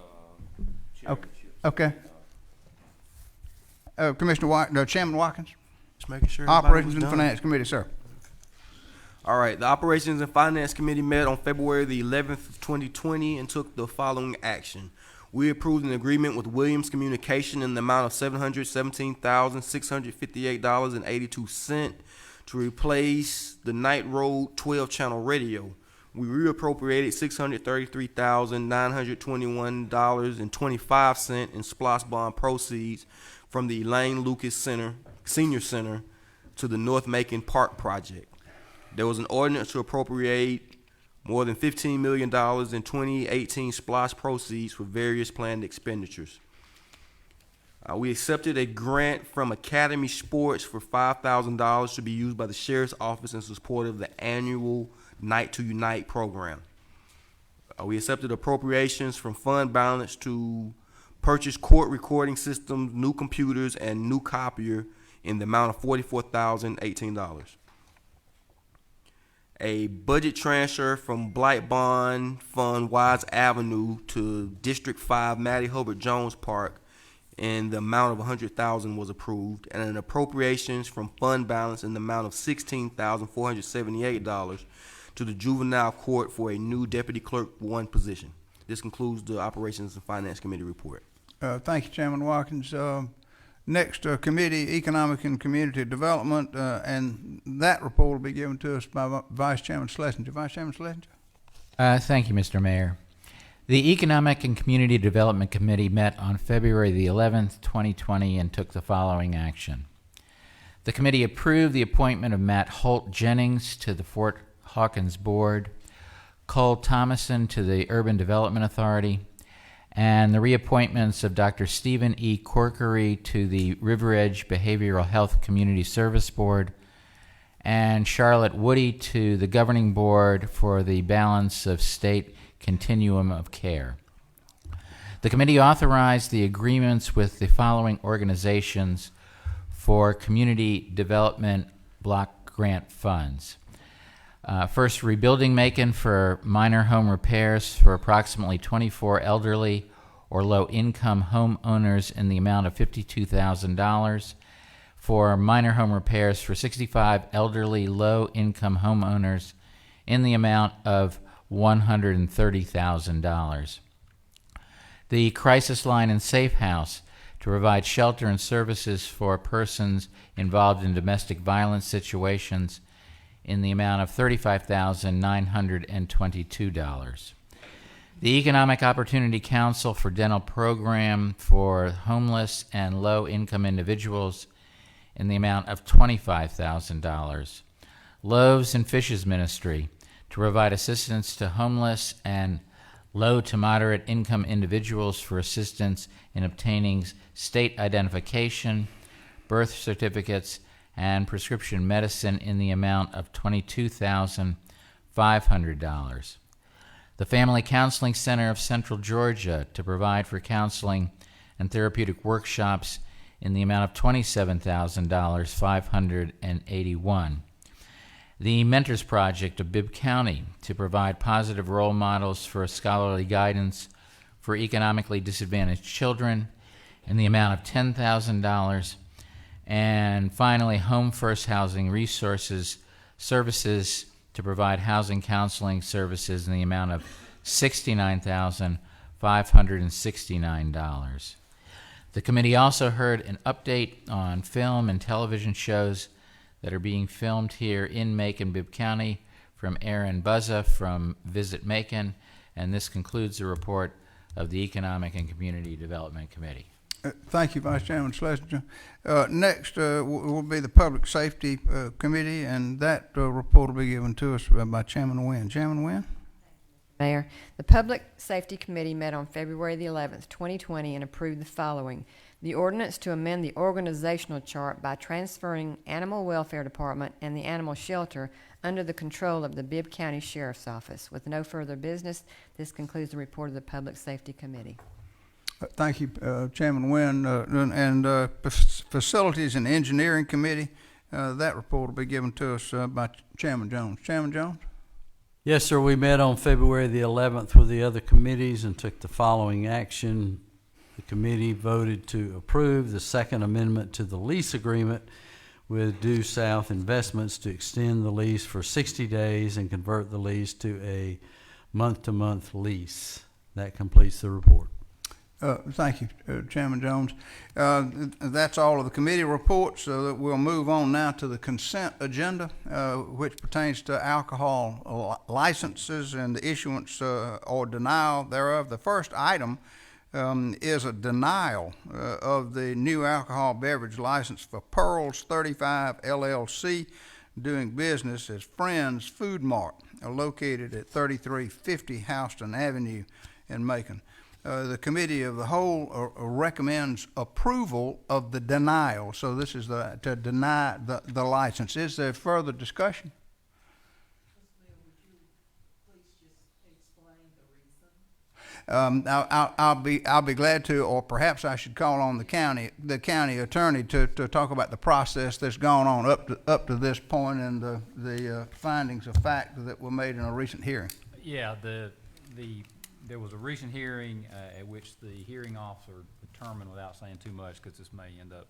chairmanship. Okay. Chairman Watkins. Just making sure. Operations and Finance Committee, sir. All right. The Operations and Finance Committee met on February the 11th, 2020, and took the following action. We approved an agreement with Williams Communication in the amount of $717,658.82 to replace the Night Road 12-channel radio. We reappropriated $633,921.25 in SPLOST bond proceeds from the Elaine Lucas Senior Center to the North Macon Park project. There was an ordinance to appropriate more than $15 million in 2018 SPLOST proceeds for various planned expenditures. We accepted a grant from Academy Sports for $5,000 to be used by the Sheriff's Office in support of the annual Night to Unite program. We accepted appropriations from fund balance to purchase court recording systems, new computers, and new copier in the amount of $44,018. A budget transfer from Blight Bond Fund Wise Avenue to District 5 Mattie Hobart Jones Park in the amount of $100,000 was approved, and an appropriations from fund balance in the amount of $16,478 to the Juvenile Court for a new Deputy Clerk 1 position. This concludes the Operations and Finance Committee report. Thank you, Chairman Watkins. Next committee, Economic and Community Development, and that report will be given to us by Vice Chairman Schlesinger. Vice Chairman Schlesinger. Thank you, Mr. Mayor. The Economic and Community Development Committee met on February the 11th, 2020, and took the following action. The committee approved the appointment of Matt Holt Jennings to the Fort Hawkins Board, Cole Thomason to the Urban Development Authority, and the reappointments of Dr. Stephen E. Corkery to the River Edge Behavioral Health Community Service Board, and Charlotte Woody to the Governing Board for the Balance of State Continuum of Care. The committee authorized the agreements with the following organizations for community development block grant funds. First, Rebuilding Macon for minor home repairs for approximately 24 elderly or low-income homeowners in the amount of $52,000. For minor home repairs for 65 elderly low-income homeowners in the amount of $130,000. The Crisis Line and Safe House to provide shelter and services for persons involved in domestic violence situations in the amount of $35,922. The Economic Opportunity Council for Dental Program for homeless and low-income individuals in the amount of $25,000. Loaves and Fishes Ministry to provide assistance to homeless and low to moderate income individuals for assistance in obtaining state identification, birth certificates, and prescription medicine in the amount of $22,500. The Family Counseling Center of Central Georgia to provide for counseling and therapeutic workshops in the amount of $27,581. The Mentors Project of Bibb County to provide positive role models for scholarly guidance for economically disadvantaged children in the amount of $10,000. And finally, Home First Housing Resources services to provide housing counseling services in the amount of $69,569. The committee also heard an update on film and television shows that are being filmed here in Macon-Bibb County from Aaron Buzza from Visit Macon, and this concludes the report of the Economic and Community Development Committee. Thank you, Vice Chairman Schlesinger. Next will be the Public Safety Committee, and that report will be given to us by Chairman Wynn. Chairman Wynn? Mayor, the Public Safety Committee met on February the 11th, 2020, and approved the following. The ordinance to amend the organizational chart by transferring Animal Welfare Department and the Animal Shelter under the control of the Bibb County Sheriff's Office. With no further business, this concludes the report of the Public Safety Committee. Thank you, Chairman Wynn. And Facilities and Engineering Committee, that report will be given to us by Chairman Jones. Chairman Jones? Yes, sir. We met on February the 11th with the other committees and took the following action. The committee voted to approve the second amendment to the lease agreement with Due South Investments to extend the lease for 60 days and convert the lease to a month-to-month lease. That completes the report. Thank you, Chairman Jones. That's all of the committee reports, so that we'll move on now to the consent agenda, which pertains to alcohol licenses and the issuance or denial thereof. The first item is a denial of the new alcohol beverage license for Pearls 35 LLC, doing business as Friends Food Mart, located at 3350 Houston Avenue in Macon. The Committee of the Whole recommends approval of the denial. So this is to deny the license. Is there further discussion? I'll be glad to, or perhaps I should call on the county attorney to talk about the process that's gone on up to this point and the findings of fact that were made in a recent hearing. Yeah, there was a recent hearing at which the hearing officer determined, without saying too much because this may end up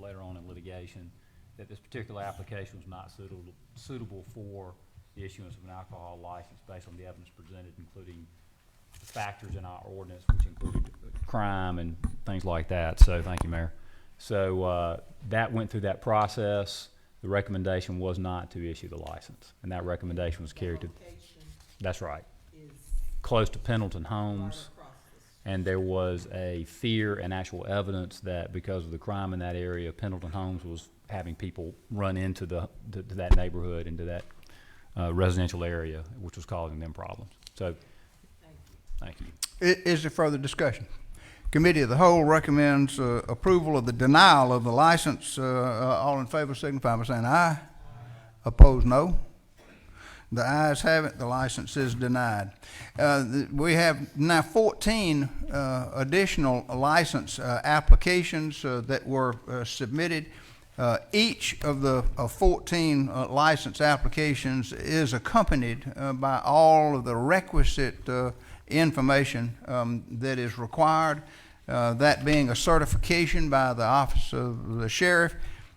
later on in litigation, that this particular application was not suitable for the issuance of an alcohol license based on the evidence presented, including factors in our ordinance, which included crime and things like that. So thank you, Mayor. So that went through that process. The recommendation was not to issue the license, and that recommendation was carried to. That's right. Close to Pendleton Homes, and there was a fear and actual evidence that because of the crime in that area, Pendleton Homes was having people run into to that neighborhood, into that residential area, which was causing them problems. So, thank you. Is there further discussion? Committee of the Whole recommends approval of the denial of the license. All in favor signify by saying aye. Opposed, no. The ayes have it. The license is denied. We have now 14 additional license applications that were submitted. Each of the 14 license applications is accompanied by all of the requisite information that is required, that being a certification by the Office of the Sheriff,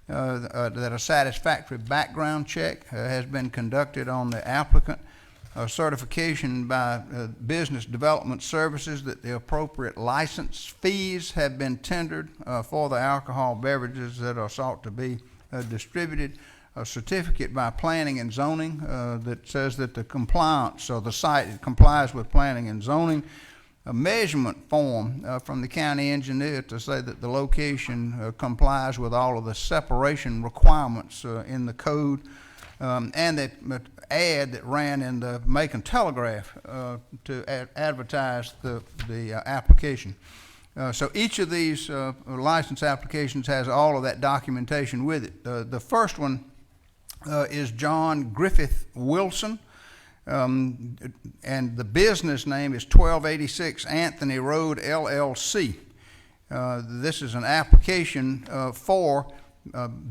that a satisfactory background check has been conducted on the applicant, a certification by Business Development Services that the appropriate license fees have been tendered for the alcohol beverages that are sought to be distributed, a certificate by Planning and Zoning that says that the compliance, or the site complies with Planning and Zoning, a measurement form from the county engineer to say that the location complies with all of the separation requirements in the code, and that ad that ran in the Macon Telegraph to advertise the application. So each of these license applications has all of that documentation with it. The first one is John Griffith Wilson. And the business name is 1286 Anthony Road LLC. This is an application for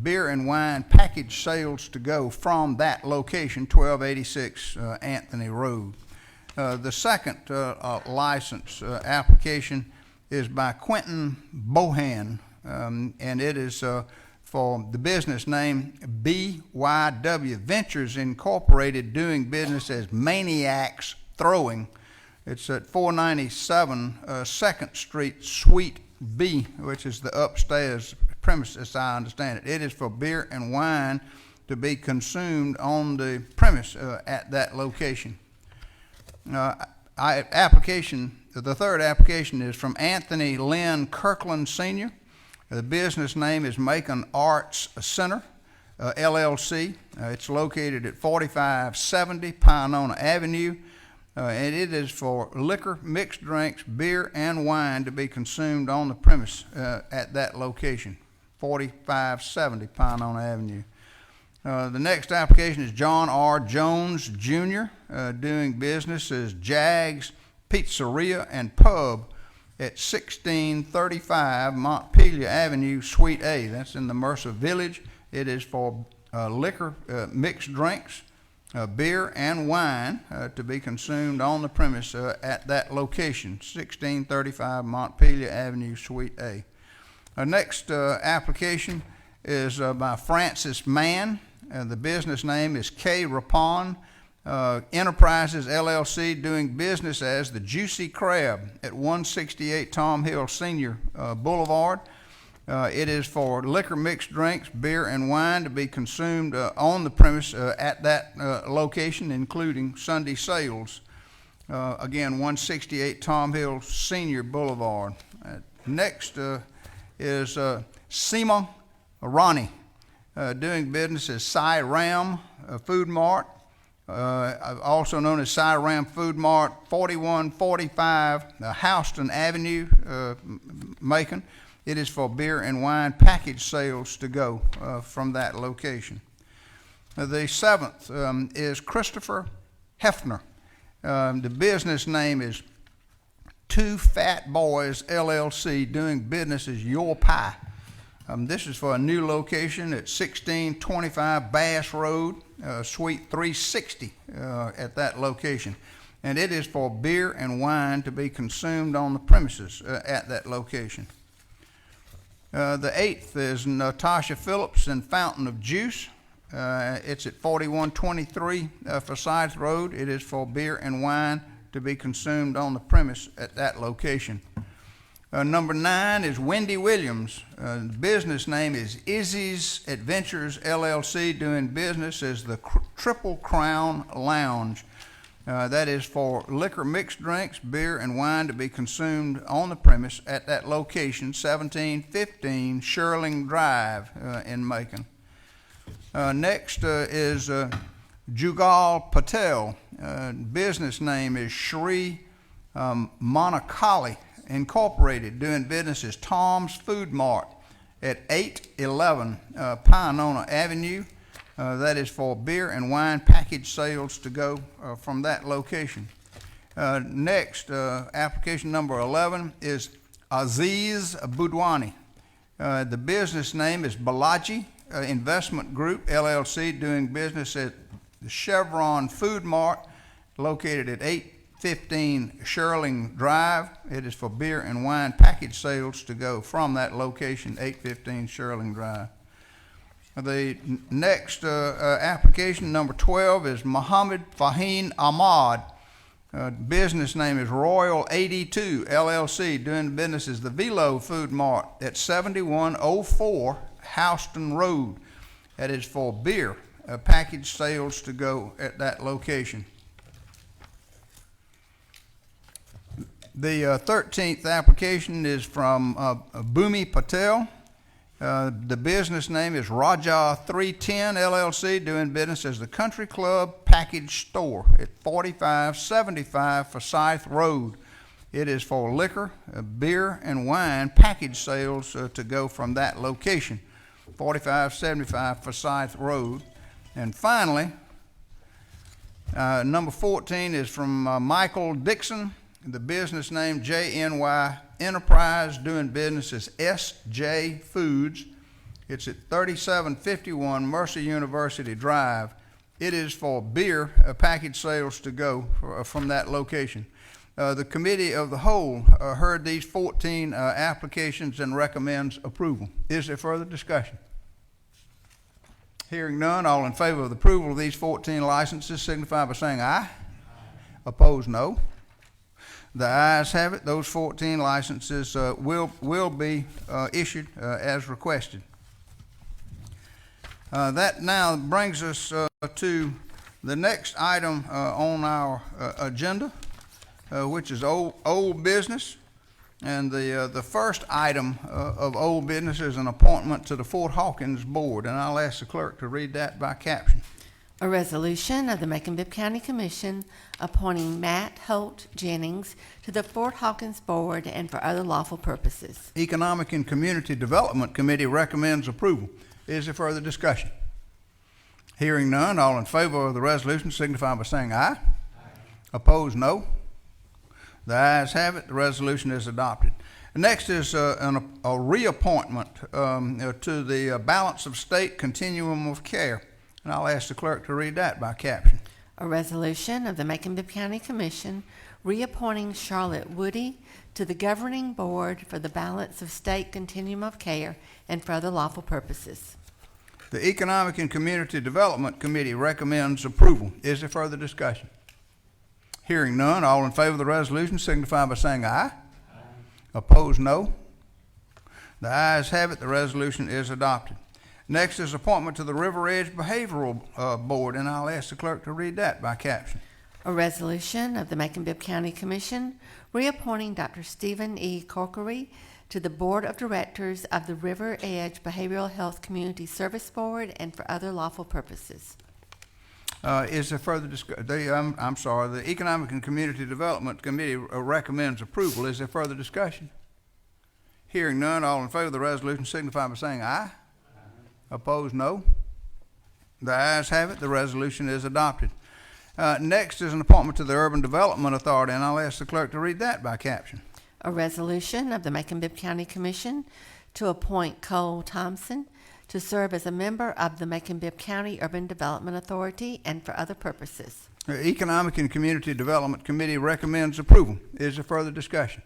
beer and wine package sales to go from that location, 1286 Anthony Road. The second license application is by Quentin Bohan, and it is for the business name BYW Ventures Incorporated, doing business as Maniacs Throwing. It's at 497 2nd Street, Suite B, which is the upstairs premise, as I understand it. It is for beer and wine to be consumed on the premise at that location. The third application is from Anthony Lynn Kirkland Sr. The business name is Macon Arts Center, LLC. It's located at 4570 Pinona Avenue, and it is for liquor, mixed drinks, beer, and wine to be consumed on the premise at that location, 4570 Pinona Avenue. The next application is John R. Jones Jr., doing business as Jags Pizzeria and Pub at 1635 Montpelier Avenue, Suite A. That's in the Mercer Village. It is for liquor, mixed drinks, beer, and wine to be consumed on the premise at that location, 1635 Montpelier Avenue, Suite A. Our next application is by Francis Mann. The business name is K. Rapon Enterprises, LLC, doing business as the Juicy Crab at 168 Tom Hill Senior Boulevard. It is for liquor, mixed drinks, beer, and wine to be consumed on the premise at that location, including Sunday sales. Again, 168 Tom Hill Senior Boulevard. Next is Seema Ronnie, doing business as Cy Ram Food Mart, also known as Cy Ram Food Mart, 4145 Houston Avenue, Macon. It is for beer and wine package sales to go from that location. The seventh is Christopher Hefner. The business name is Two Fat Boys LLC, doing business as Your Pie. This is for a new location at 1625 Bass Road, Suite 360 at that location. And it is for beer and wine to be consumed on the premises at that location. The eighth is Natasha Phillips and Fountain of Juice. It's at 4123 Forsyth Road. It is for beer and wine to be consumed on the premise at that location. Number 9 is Wendy Williams. The business name is Izzy's Adventures LLC, doing business as the Triple Crown Lounge. That is for liquor, mixed drinks, beer, and wine to be consumed on the premise at that location, 1715 Sherling Drive in Macon. Next is Jugal Patel. Business name is Shri Monakali Incorporated, doing business as Tom's Food Mart at 811 Pinona Avenue. That is for beer and wine package sales to go from that location. Next, application number 11 is Aziz Budwani. The business name is Balaji Investment Group, LLC, doing business at the Chevron Food Mart, located at 815 Sherling Drive. It is for beer and wine package sales to go from that location, 815 Sherling Drive. The next application, number 12, is Muhammad Faheen Ahmad. Business name is Royal 82 LLC, doing business as the Velo Food Mart at 7104 Houston Road. That is for beer package sales to go at that location. The 13th application is from Bhumi Patel. The business name is Raja 310 LLC, doing business as the Country Club Package Store at 4575 Forsyth Road. It is for liquor, beer, and wine package sales to go from that location, 4575 Forsyth Road. And finally, number 14 is from Michael Dixon. The business name JNY Enterprise, doing business as SJ Foods. It's at 3751 Mercer University Drive. It is for beer package sales to go from that location. The Committee of the Whole heard these 14 applications and recommends approval. Is there further discussion? Hearing none, all in favor of the approval of these 14 licenses signify by saying aye. Opposed, no. The ayes have it. Those 14 licenses will be issued as requested. That now brings us to the next item on our agenda, which is old business. And the first item of old business is an appointment to the Fort Hawkins Board, and I'll ask the clerk to read that by caption. A resolution of the Macon-Bibb County Commission appointing Matt Holt Jennings to the Fort Hawkins Board and for other lawful purposes. Economic and Community Development Committee recommends approval. Is there further discussion? Hearing none, all in favor of the resolution signify by saying aye. Opposed, no. The ayes have it. The resolution is adopted. Next is a reappointment to the Balance of State Continuum of Care. And I'll ask the clerk to read that by caption. A resolution of the Macon-Bibb County Commission reappointing Charlotte Woody to the Governing Board for the Balance of State Continuum of Care and for other lawful purposes. The Economic and Community Development Committee recommends approval. Is there further discussion? Hearing none, all in favor of the resolution signify by saying aye. Opposed, no. The ayes have it. The resolution is adopted. Next is appointment to the River Edge Behavioral Board, and I'll ask the clerk to read that by caption. A resolution of the Macon-Bibb County Commission reappointing Dr. Stephen E. Corkery to the Board of Directors of the River Edge Behavioral Health Community Service Board and for other lawful purposes. Is there further discussion? I'm sorry, the Economic and Community Development Committee recommends approval. Is there further discussion? Hearing none, all in favor of the resolution signify by saying aye. Opposed, no. The ayes have it. The resolution is adopted. Next is an appointment to the Urban Development Authority, and I'll ask the clerk to read that by caption. A resolution of the Macon-Bibb County Commission to appoint Cole Thompson to serve as a member of the Macon-Bibb County Urban Development Authority and for other purposes. The Economic and Community Development Committee recommends approval. Is there further discussion?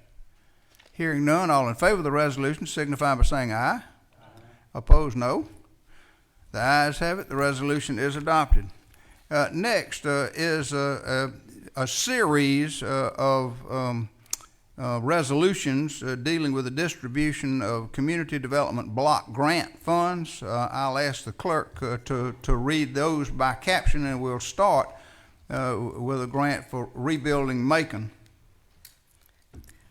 Hearing none, all in favor of the resolution signify by saying aye. Opposed, no. The ayes have it. The resolution is adopted. Next is a series of resolutions dealing with the distribution of community development block grant funds. I'll ask the clerk to read those by caption, and we'll start with a grant for rebuilding Macon.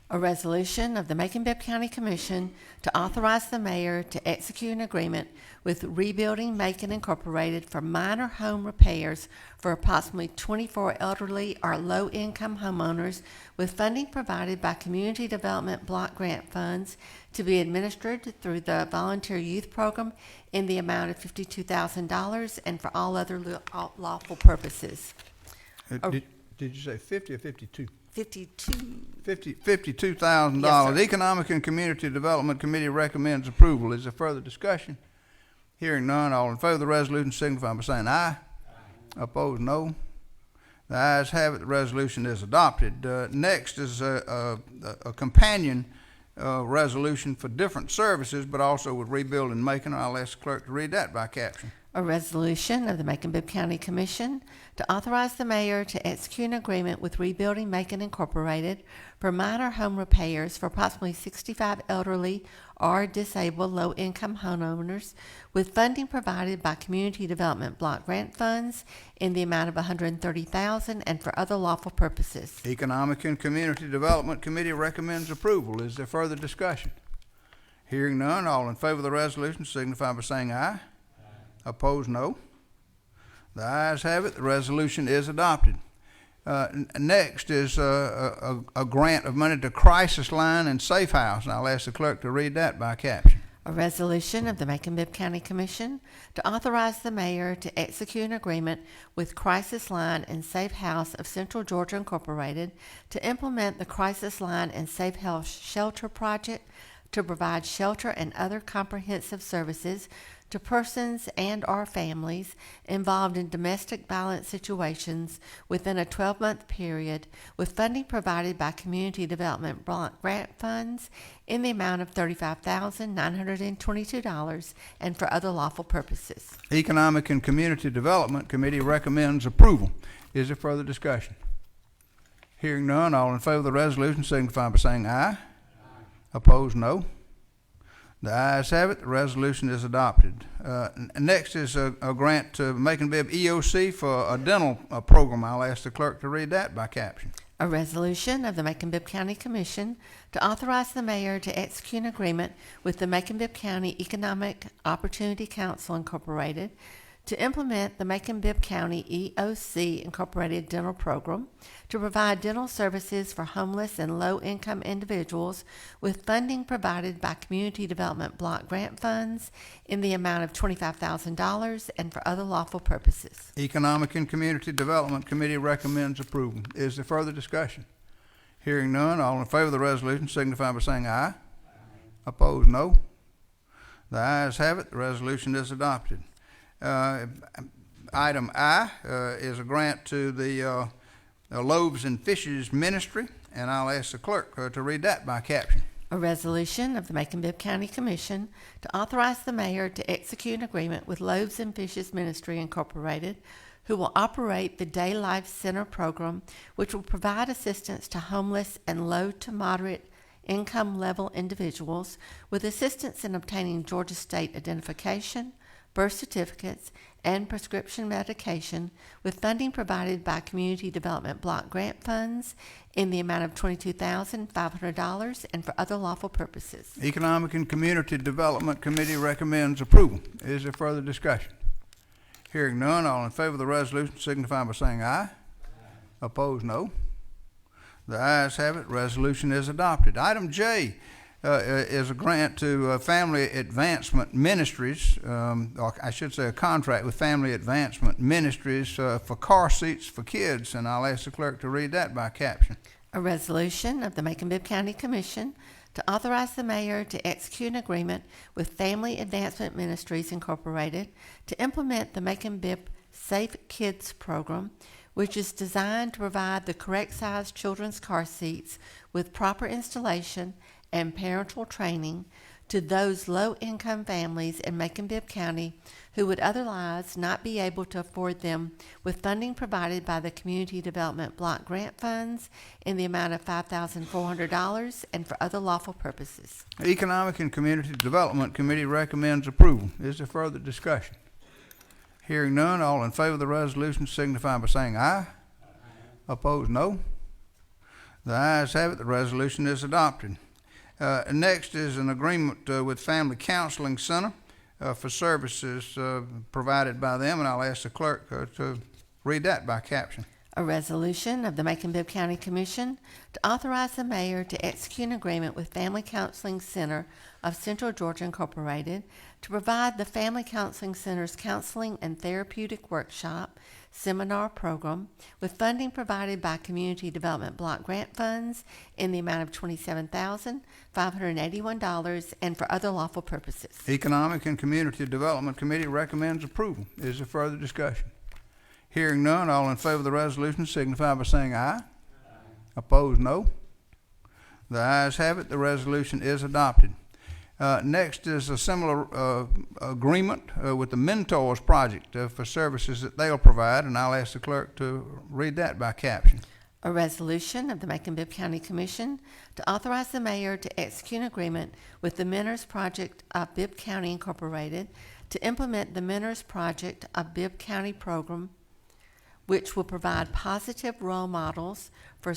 A resolution of the Macon-Bibb County Commission to authorize the mayor to execute an agreement with Rebuilding Macon Incorporated for minor home repairs for approximately 24 elderly or low-income homeowners with funding provided by Community Development Block Grant Funds to be administered through the Volunteer Youth Program in the amount of $52,000 and for all other lawful purposes. Did you say 50 or 52? $52,000. $52,000. Economic and Community Development Committee recommends approval. Is there further discussion? Hearing none, all in favor of the resolution signify by saying aye. Opposed, no. The ayes have it. The resolution is adopted. Next is a companion resolution for different services, but also with Rebuilding Macon. I'll ask the clerk to read that by caption. A resolution of the Macon-Bibb County Commission to authorize the mayor to execute an agreement with Rebuilding Macon Incorporated for minor home repairs for approximately 65 elderly or disabled low-income homeowners with funding provided by Community Development Block Grant Funds in the amount of $130,000 and for other lawful purposes. Economic and Community Development Committee recommends approval. Is there further discussion? Hearing none, all in favor of the resolution signify by saying aye. Opposed, no. The ayes have it. The resolution is adopted. Next is a grant of money to Crisis Line and Safe House. And I'll ask the clerk to read that by caption. A resolution of the Macon-Bibb County Commission to authorize the mayor to execute an agreement with Crisis Line and Safe House of Central Georgia Incorporated to implement the Crisis Line and Safe House Shelter Project to provide shelter and other comprehensive services to persons and/or families involved in domestic violence situations within a 12-month period, with funding provided by Community Development Block Grant Funds in the amount of $35,922 and for other lawful purposes. Economic and Community Development Committee recommends approval. Is there further discussion? Hearing none, all in favor of the resolution signify by saying aye. Opposed, no. The ayes have it. The resolution is adopted. Next is a grant to Macon Bibb EOC for a dental program. I'll ask the clerk to read that by caption. A resolution of the Macon-Bibb County Commission to authorize the mayor to execute an agreement with the Macon-Bibb County Economic Opportunity Council Incorporated to implement the Macon-Bibb County EOC Incorporated dental program to provide dental services for homeless and low-income individuals, with funding provided by Community Development Block Grant Funds in the amount of $25,000 and for other lawful purposes. Economic and Community Development Committee recommends approval. Is there further discussion? Hearing none, all in favor of the resolution signify by saying aye. Opposed, no. The ayes have it. The resolution is adopted. Item I is a grant to the Loaves and Fishes Ministry, and I'll ask the clerk to read that by caption. A resolution of the Macon-Bibb County Commission to authorize the mayor to execute an agreement with Loaves and Fishes Ministry Incorporated, who will operate the Day Life Center program, which will provide assistance to homeless and low to moderate income level individuals with assistance in obtaining Georgia State identification, birth certificates, and prescription medication, with funding provided by Community Development Block Grant Funds in the amount of $22,500 and for other lawful purposes. Economic and Community Development Committee recommends approval. Is there further discussion? Hearing none, all in favor of the resolution signify by saying aye. Opposed, no. The ayes have it. Resolution is adopted. Item J is a grant to Family Advancement Ministries, or I should say a contract with Family Advancement Ministries for car seats for kids, and I'll ask the clerk to read that by caption. A resolution of the Macon-Bibb County Commission to authorize the mayor to execute an agreement with Family Advancement Ministries Incorporated to implement the Macon-Bibb Safe Kids program, which is designed to provide the correct size children's car seats with proper installation and parental training to those low-income families in Macon-Bibb County who would otherwise not be able to afford them, with funding provided by the Community Development Block Grant Funds in the amount of $5,400 and for other lawful purposes. Economic and Community Development Committee recommends approval. Is there further discussion? Hearing none, all in favor of the resolution signify by saying aye. Opposed, no. The ayes have it. The resolution is adopted. Next is an agreement with Family Counseling Center for services provided by them, and I'll ask the clerk to read that by caption. A resolution of the Macon-Bibb County Commission to authorize the mayor to execute an agreement with Family Counseling Center of Central Georgia Incorporated to provide the Family Counseling Center's counseling and therapeutic workshop seminar program, with funding provided by Community Development Block Grant Funds in the amount of $27,581 and for other lawful purposes. Economic and Community Development Committee recommends approval. Is there further discussion? Hearing none, all in favor of the resolution signify by saying aye. Opposed, no. The ayes have it. The resolution is adopted. Next is a similar agreement with the Mentors Project for services that they'll provide, and I'll ask the clerk to read that by caption. A resolution of the Macon-Bibb County Commission to authorize the mayor to execute an agreement with the Mentors Project of Bibb County Incorporated to implement the Mentors Project of Bibb County program, which will provide positive role models for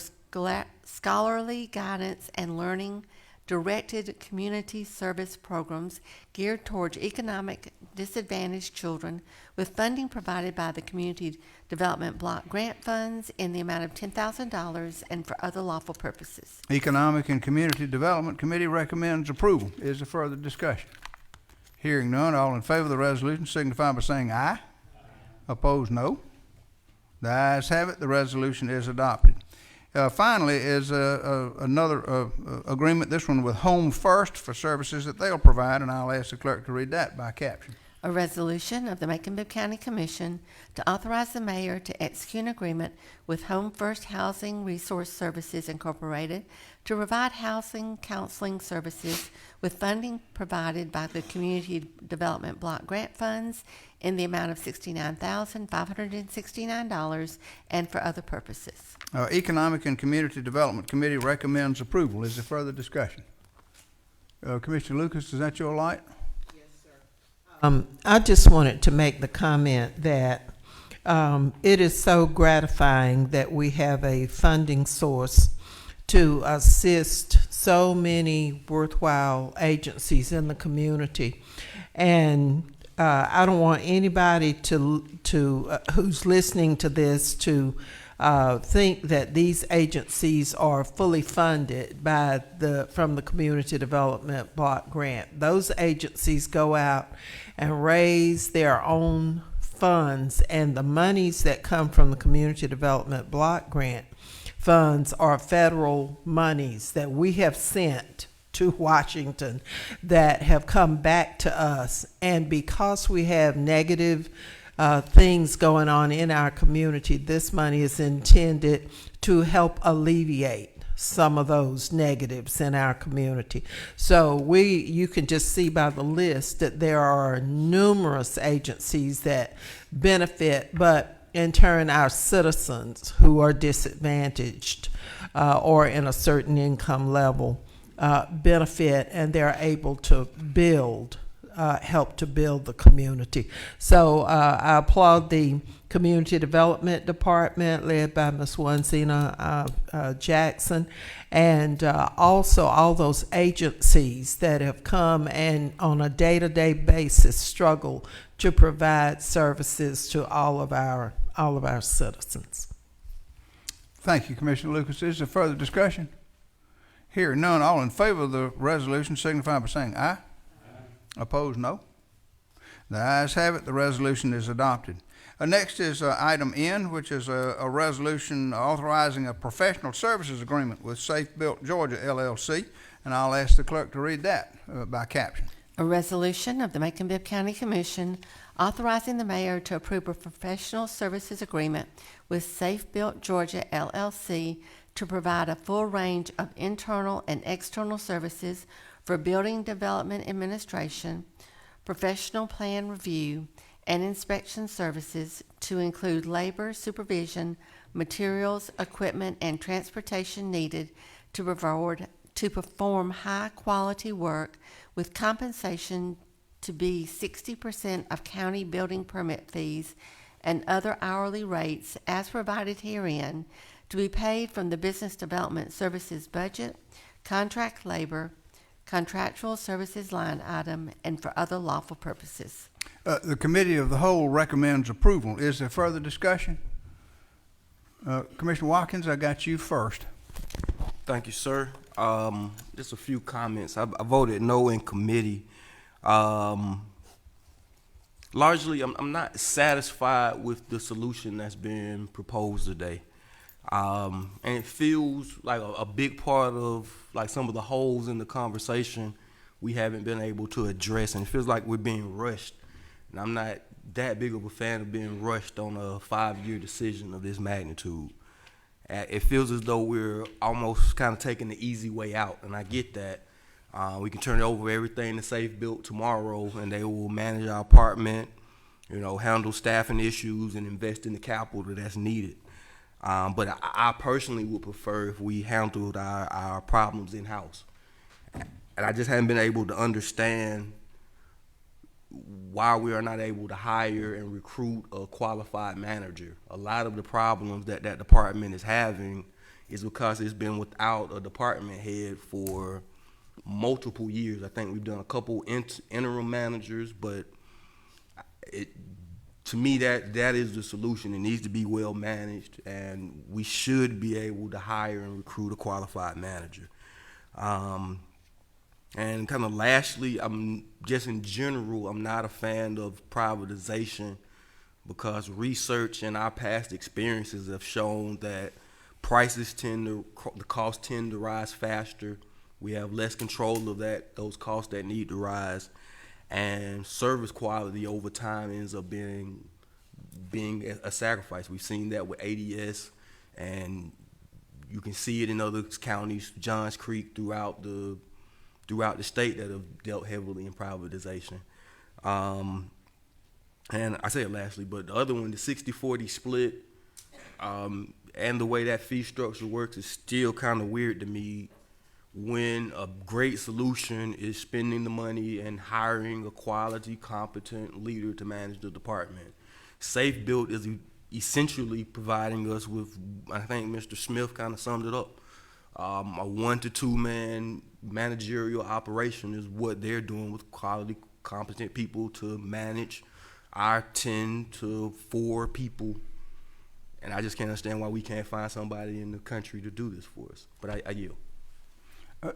scholarly guidance and learning directed community service programs geared towards economic disadvantaged children, with funding provided by the Community Development Block Grant Funds in the amount of $10,000 and for other lawful purposes. Economic and Community Development Committee recommends approval. Is there further discussion? Hearing none, all in favor of the resolution signify by saying aye. Opposed, no. The ayes have it. The resolution is adopted. Finally is another agreement, this one with Home First for services that they'll provide, and I'll ask the clerk to read that by caption. A resolution of the Macon-Bibb County Commission to authorize the mayor to execute an agreement with Home First Housing Resource Services Incorporated to provide housing counseling services with funding provided by the Community Development Block Grant Funds in the amount of $69,569 and for other purposes. Economic and Community Development Committee recommends approval. Is there further discussion? Commissioner Lucas, is that your light? I just wanted to make the comment that it is so gratifying that we have a funding source to assist so many worthwhile agencies in the community. And I don't want anybody to who's listening to this to think that these agencies are fully funded by from the Community Development Block Grant. Those agencies go out and raise their own funds, and the monies that come from the Community Development Block Grant funds are federal monies that we have sent to Washington that have come back to us. And because we have negative things going on in our community, this money is intended to help alleviate some of those negatives in our community. So you can just see by the list that there are numerous agencies that benefit, but in turn our citizens who are disadvantaged or in a certain income level benefit, and they're able to build help to build the community. So I applaud the Community Development Department led by Ms. Wanzina Jackson, and also all those agencies that have come and on a day-to-day basis struggle to provide services to all of our citizens. Thank you, Commissioner Lucas. Is there further discussion? Hearing none, all in favor of the resolution signify by saying aye. Opposed, no. The ayes have it. The resolution is adopted. Next is item N, which is a resolution authorizing a professional services agreement with Safe Built Georgia, LLC, and I'll ask the clerk to read that by caption. A resolution of the Macon-Bibb County Commission authorizing the mayor to approve a professional services agreement with Safe Built Georgia, LLC, to provide a full range of internal and external services for building development administration, professional plan review, and inspection services to include labor, supervision, materials, equipment, and transportation needed to perform high-quality work with compensation to be 60% of county building permit fees and other hourly rates as provided herein to be paid from the Business Development Services budget, contract labor, contractual services line item, and for other lawful purposes. The Committee of the Whole recommends approval. Is there further discussion? Commissioner Watkins, I got you first. Thank you, sir. Just a few comments. I voted no in committee. Largely, I'm not satisfied with the solution that's been proposed today. And it feels like a big part of like some of the holes in the conversation we haven't been able to address, and it feels like we're being rushed. And I'm not that big of a fan of being rushed on a 5-year decision of this magnitude. It feels as though we're almost kind of taking the easy way out, and I get that. We can turn over everything to Safe Built tomorrow, and they will manage our apartment, handle staffing issues, and invest in the capital that's needed. But I personally would prefer if we handled our problems in-house. And I just haven't been able to understand why we are not able to hire and recruit a qualified manager. A lot of the problems that department is having is because it's been without a department head for multiple years. I think we've done a couple interim managers, but to me, that is the solution. It needs to be well managed, and we should be able to hire and recruit a qualified manager. And kind of lastly, I'm just in general, I'm not a fan of privatization because research and our past experiences have shown that the costs tend to rise faster. We have less control of those costs that need to rise. and service quality over time ends up being a sacrifice. We've seen that with ADS, and you can see it in other counties, Johns Creek, throughout the state that have dealt heavily in privatization. And I say it lastly, but the other one, the 60-40 split, and the way that fee structure works is still kind of weird to me, when a great solution is spending the money and hiring a quality, competent leader to manage the department. Safe Built is essentially providing us with, I think Mr. Smith kind of summed it up, a 1 to 2 man managerial operation is what they're doing with quality, competent people to manage our 10 to 4 people. And I just can't understand why we can't find somebody in the country to do this for us. But I yield.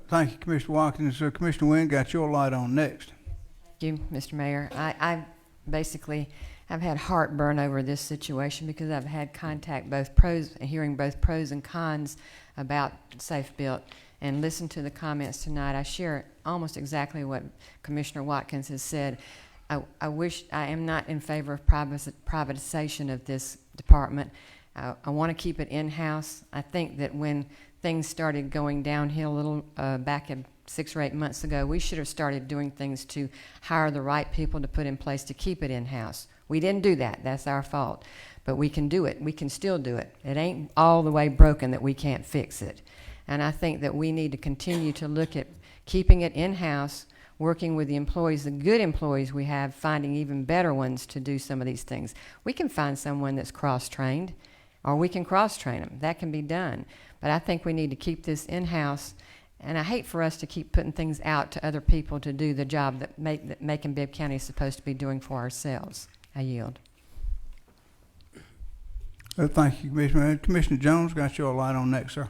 Thank you, Commissioner Watkins. Commissioner Wynn, got your light on next. Thank you, Mr. Mayor. I basically have had heartburn over this situation because I've had contact hearing both pros and cons about Safe Built, and listened to the comments tonight. I share almost exactly what Commissioner Watkins has said. I am not in favor of privatization of this department. I want to keep it in-house. I think that when things started going downhill a little back 6 or 8 months ago, we should have started doing things to hire the right people to put in place to keep it in-house. We didn't do that. That's our fault. But we can do it. We can still do it. It ain't all the way broken that we can't fix it. And I think that we need to continue to look at keeping it in-house, working with the employees, the good employees we have, finding even better ones to do some of these things. We can find someone that's cross-trained, or we can cross-train them. That can be done. But I think we need to keep this in-house, and I hate for us to keep putting things out to other people to do the job that Macon-Bibb County is supposed to be doing for ourselves. I yield. Thank you, Commissioner. Commissioner Jones, got your light on next, sir.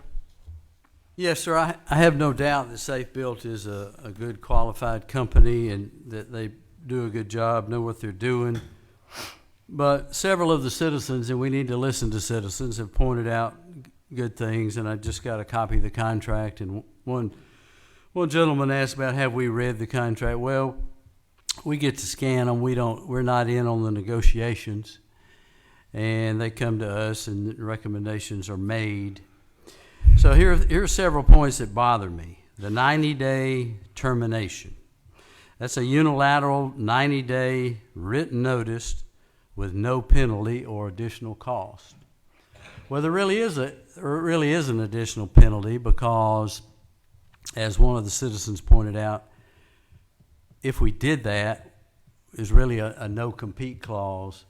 Yes, sir. I have no doubt that Safe Built is a good qualified company and that they do a good job, know what they're doing. But several of the citizens, and we need to listen to citizens, have pointed out good things, and I just got a copy of the contract, and one gentleman asked about, have we read the contract? Well, we get to scan them. We're not in on the negotiations, and they come to us and recommendations are made. So here are several points that bother me. The 90-day termination. That's a unilateral 90-day written notice with no penalty or additional cost. Well, there really is an additional penalty because, as one of the citizens pointed out, if we did that, there's really a no-compete clause.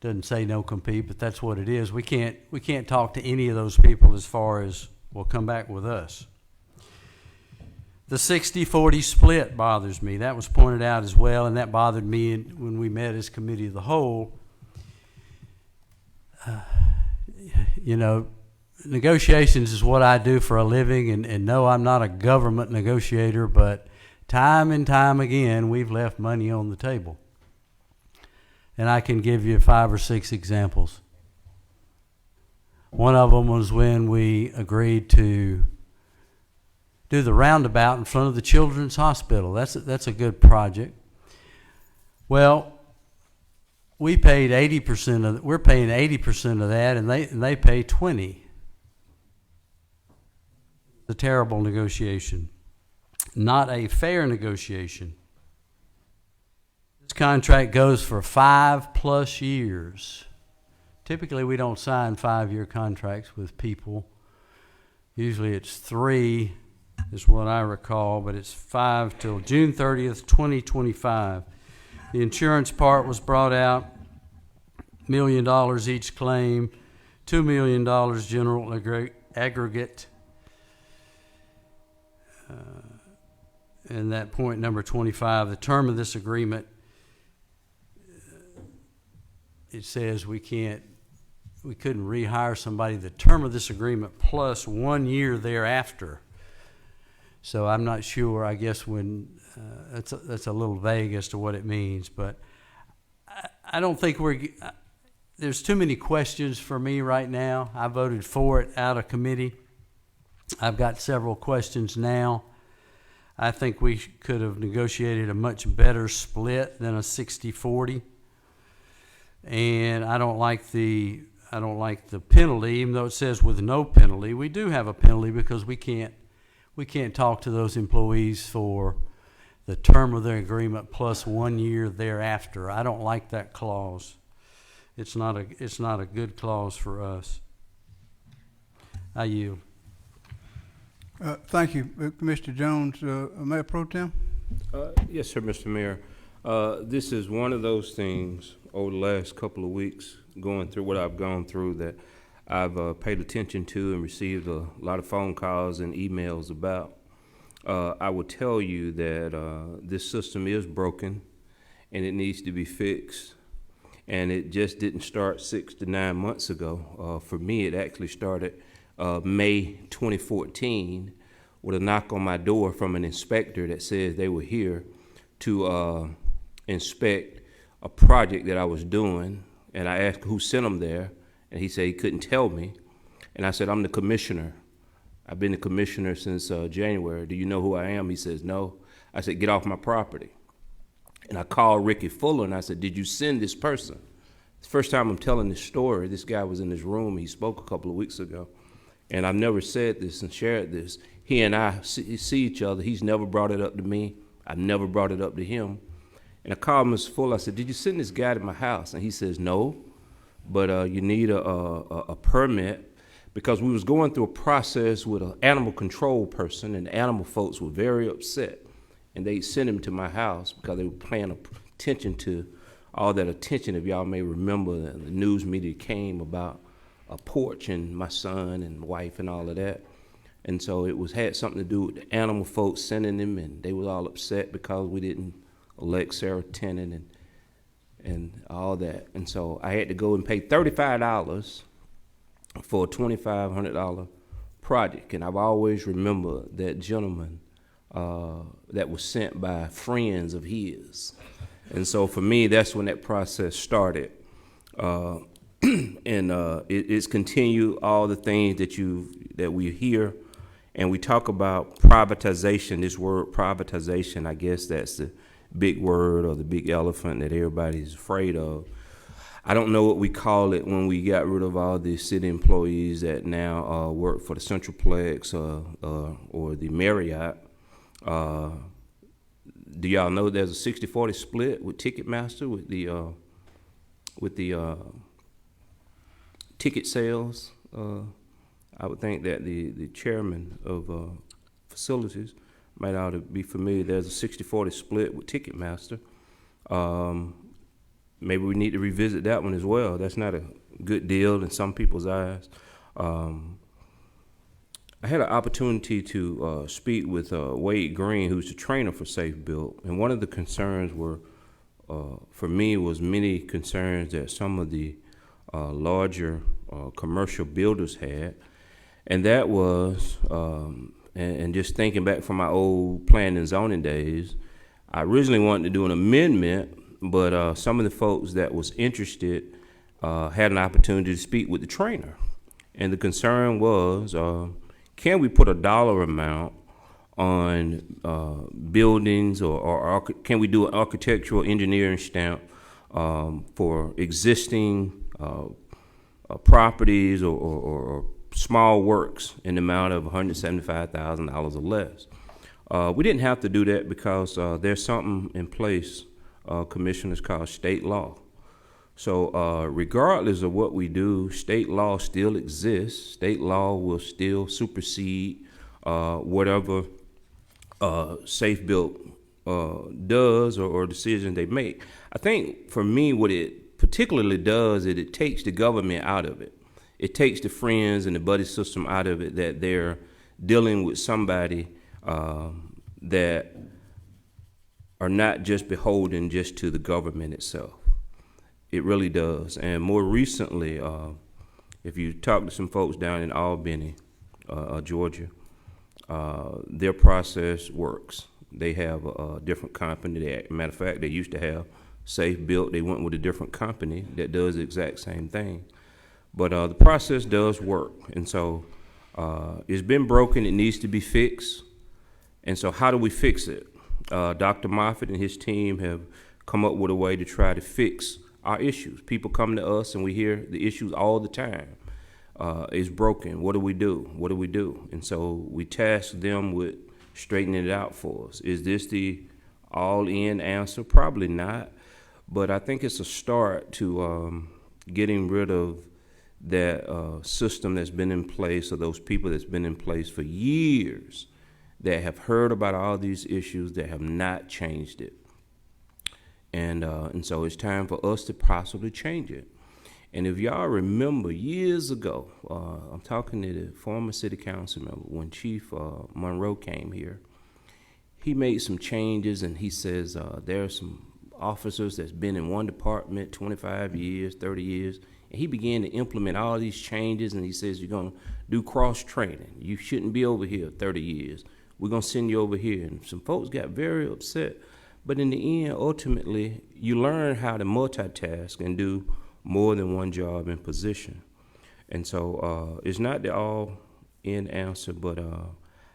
Doesn't say no compete, but that's what it is. We can't talk to any of those people as far as will come back with us. The 60-40 split bothers me. That was pointed out as well, and that bothered me when we met as committee of the whole. Negotiations is what I do for a living, and no, I'm not a government negotiator, but time and time again, we've left money on the table. And I can give you 5 or 6 examples. One of them was when we agreed to do the roundabout in front of the Children's Hospital. That's a good project. Well, we paid 80% of. We're paying 80% of that, and they pay 20%. It's a terrible negotiation, not a fair negotiation. This contract goes for 5+ years. Typically, we don't sign 5-year contracts with people. Usually it's 3, is what I recall, but it's 5 till June 30th, 2025. The insurance part was brought out, $1 million each claim, $2 million general aggregate. And that point number 25, the term of this agreement, it says we couldn't rehire somebody. The term of this agreement plus 1 year thereafter. So I'm not sure. I guess that's a little vague as to what it means. But I don't think there's too many questions for me right now. I voted for it out of committee. I've got several questions now. I think we could have negotiated a much better split than a 60-40. And I don't like the penalty, even though it says with no penalty. We do have a penalty because we can't talk to those employees for the term of their agreement plus 1 year thereafter. I don't like that clause. It's not a good clause for us. I yield. Thank you, Mr. Jones. Mayor Pro Tem? Yes, sir, Mr. Mayor. This is one of those things over the last couple of weeks, going through what I've gone through, that I've paid attention to and received a lot of phone calls and emails about. I will tell you that this system is broken and it needs to be fixed. And it just didn't start 6 to 9 months ago. For me, it actually started May 2014 with a knock on my door from an inspector that says they were here to inspect a project that I was doing. And I asked who sent them there, and he said he couldn't tell me. And I said, I'm the commissioner. I've been the commissioner since January. Do you know who I am? He says, no. I said, get off my property. And I called Ricky Fuller, and I said, did you send this person? It's the first time I'm telling this story. This guy was in this room. He spoke a couple of weeks ago. And I've never said this and shared this. He and I see each other. He's never brought it up to me. I've never brought it up to him. And I called Mr. Fuller. I said, did you send this guy to my house? And he says, no, but you need a permit, because we was going through a process with an animal control person, and the animal folks were very upset. And they sent him to my house because they were paying attention to all that attention. If y'all may remember, the news media came about a porch and my son and wife and all of that. And so it had something to do with the animal folks sending him, and they was all upset because we didn't elect Sarah Tennant and all that. And so I had to go and pay $35 for a $2,500 project. And I've always remembered that gentleman that was sent by friends of his. And so for me, that's when that process started. It's continued, all the things that we hear, and we talk about privatization. This word privatization, I guess that's the big word or the big elephant that everybody's afraid of. I don't know what we call it when we got rid of all the city employees that now work for the Centralplex or the Marriott. Do y'all know there's a 60-40 split with Ticketmaster with the ticket sales? I would think that the chairman of facilities might ought to be familiar. There's a 60-40 split with Ticketmaster. Maybe we need to revisit that one as well. That's not a good deal in some people's eyes. I had an opportunity to speak with Wade Green, who's the trainer for Safe Built, and one of the concerns for me was many concerns that some of the larger commercial builders had, and that was, and just thinking back from my old planning and zoning days, I originally wanted to do an amendment, but some of the folks that was interested had an opportunity to speak with the trainer, and the concern was, can we put a dollar amount on buildings, or can we do an architectural engineering stamp for existing properties or small works in the amount of $175,000 or less? We didn't have to do that because there's something in place, commissioners, called state law. So regardless of what we do, state law still exists. State law will still supersede whatever Safe Built does or decisions they make. I think for me what it particularly does is it takes the government out of it. It takes the friends and the buddy system out of it, that they're dealing with somebody that are not just beholden just to the government itself. It really does. And more recently, if you talk to some folks down in Albany, Georgia, their process works. They have a different company. Matter of fact, they used to have Safe Built. They went with a different company that does the exact same thing. But the process does work. And so it's been broken. It needs to be fixed. And so how do we fix it? Dr. Moffitt and his team have come up with a way to try to fix our issues. People come to us and we hear the issues all the time. It's broken. What do we do? What do we do? And so we task them with straightening it out for us. Is this the all-in answer? Probably not. But I think it's a start to getting rid of that system that's been in place, or those people that's been in place for years that have heard about all these issues that have not changed it. And so it's time for us to possibly change it. And if y'all remember years ago, I'm talking to the former city council member, when Chief Monroe came here, he made some changes, and he says there are some officers that's been in one department 25 years, 30 years, and he began to implement all these changes, and he says, you're going to do cross-training. You shouldn't be over here 30 years. We're going to send you over here. And some folks got very upset. But in the end, ultimately, you learn how to multitask and do more than one job and position. And so it's not the all-in answer, but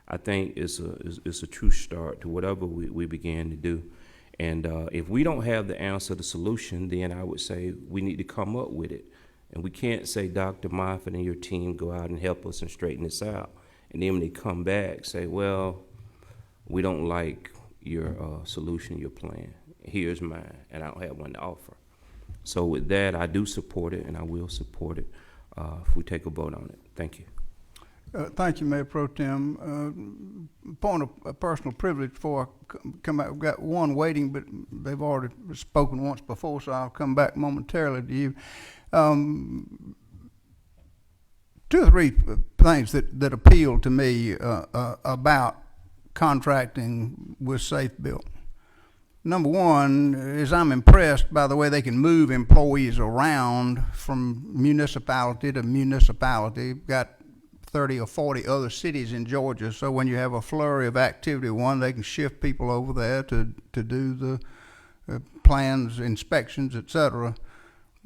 I think it's a true start to whatever we began to do. And if we don't have the answer, the solution, then I would say we need to come up with it. And we can't say, Dr. Moffitt and your team go out and help us and straighten this out. And then when they come back, say, well, we don't like your solution, your plan. Here's mine, and I don't have one to offer. So with that, I do support it, and I will support it if we take a vote on it. Thank you. Thank you, Mayor Pro Tem. Point of personal privilege before I come back. We've got one waiting, but they've already spoken once before, so I'll come back momentarily to you. 2 or 3 things that appeal to me about contracting with Safe Built. Number one is I'm impressed by the way they can move employees around from municipality to municipality. Got 30 or 40 other cities in Georgia, so when you have a flurry of activity, one, they can shift people over there to do the plans, inspections, etc.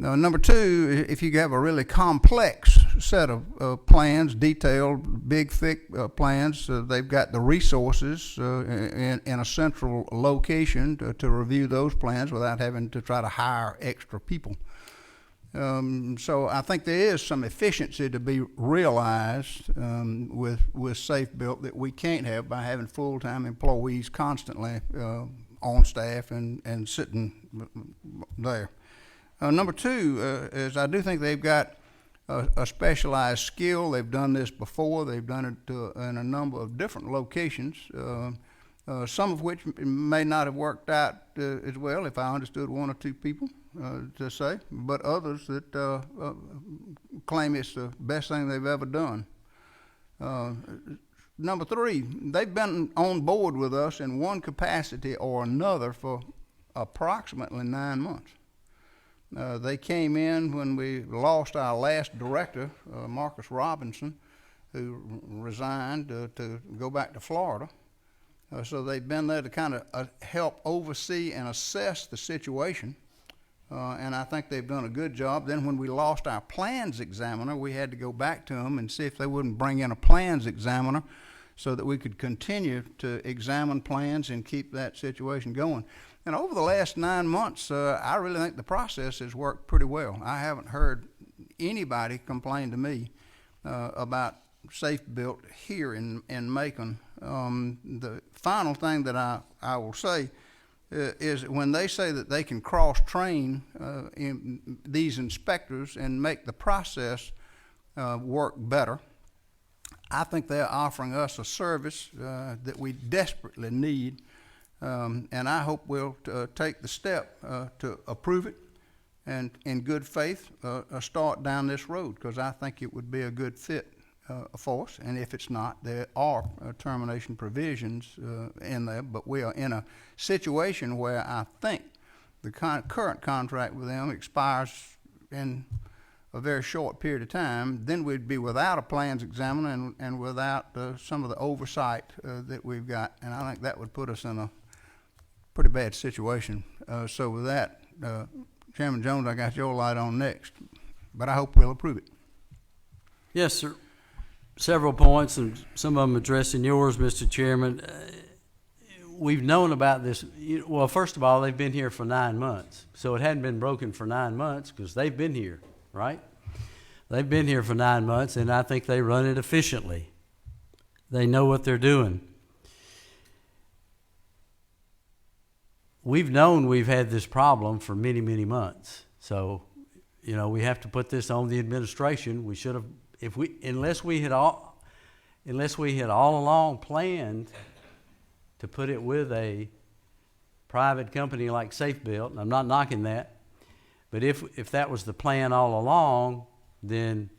Now, number 2, if you have a really complex set of plans, detailed, big, thick plans, they've got the resources in a central location to review those plans without having to try to hire extra people. So I think there is some efficiency to be realized with Safe Built that we can't have by having full-time employees constantly on staff and sitting there. Number 2 is I do think they've got a specialized skill. They've done this before. They've done it in a number of different locations, some of which may not have worked out as well, if I understood 1 or 2 people to say, but others that claim it's the best thing they've ever done. Number 3, they've been on board with us in one capacity or another for approximately 9 months. They came in when we lost our last director, Marcus Robinson, who resigned to go back to Florida. So they've been there to kind of help oversee and assess the situation. And I think they've done a good job. Then when we lost our plans examiner, we had to go back to them and see if they wouldn't bring in a plans examiner so that we could continue to examine plans and keep that situation going. And over the last 9 months, I really think the process has worked pretty well. I haven't heard anybody complain to me about Safe Built here in Macon. The final thing that I will say is when they say that they can cross-train these inspectors and make the process work better, I think they're offering us a service that we desperately need. And I hope we'll take the step to approve it and in good faith start down this road, because I think it would be a good fit for us. And if it's not, there are termination provisions in there, but we are in a situation where I think the current contract with them expires in a very short period of time. Then we'd be without a plans examiner and without some of the oversight that we've got, and I think that would put us in a pretty bad situation. So with that, Chairman Jones, I got your light on next, but I hope we'll approve it. Yes, sir. Several points, and some of them addressing yours, Mr. Chairman. we've known about this. Well, first of all, they've been here for 9 months, so it hadn't been broken for 9 months because they've been here, right? They've been here for 9 months, and I think they run it efficiently. They know what they're doing. We've known we've had this problem for many, many months. So, we have to put this on the administration. We should have, unless we had all along planned to put it with a private company like SafeBuilt, and I'm not knocking that, but if that was the plan all along, then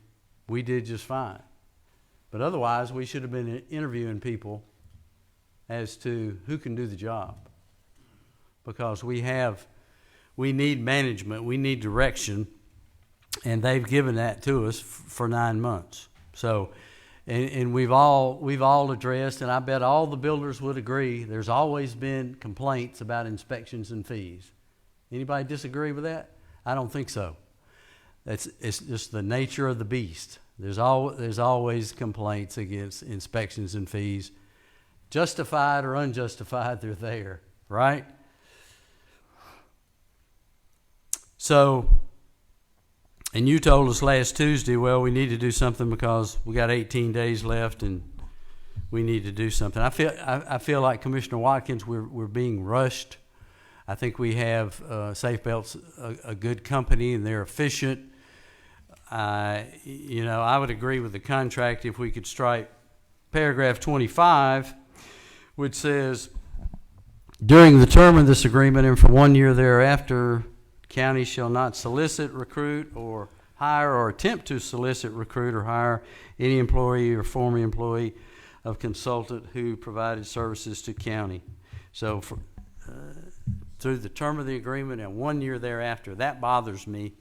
we did just fine. But otherwise, we should have been interviewing people as to who can do the job. Because we need management, we need direction, and they've given that to us for 9 months. So, and we've all addressed, and I bet all the builders would agree, there's always been complaints about inspections and fees. Anybody disagree with that? I don't think so. It's just the nature of the beast. There's always complaints against inspections and fees. Justified or unjustified, they're there, right? So, and you told us last Tuesday, well, we need to do something because we got 18 days left and we need to do something. I feel like Commissioner Watkins, we're being rushed. I think we have SafeBuilt's a good company and they're efficient. I would agree with the contract if we could strike paragraph 25, which says, during the term of this agreement and for 1 year thereafter, county shall not solicit, recruit, or hire or attempt to solicit, recruit, or hire any employee or former employee of consultant who provided services to county. So through the term of the agreement and 1 year thereafter, that bothers me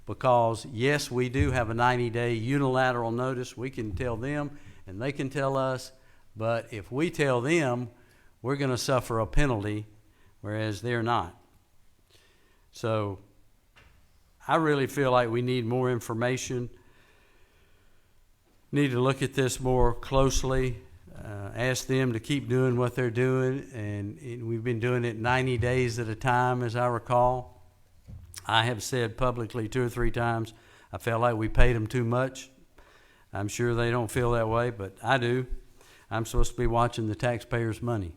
because, yes, we do have a 90-day unilateral notice. We can tell them and they can tell us, but if we tell them, we're going to suffer a penalty, whereas they're not. So I really feel like we need more information, need to look at this more closely, ask them to keep doing what they're doing, and we've been doing it 90 days at a time, as I recall. I have said publicly 2 or 3 times, I felt like we paid them too much. I'm sure they don't feel that way, but I do. I'm supposed to be watching the taxpayers' money.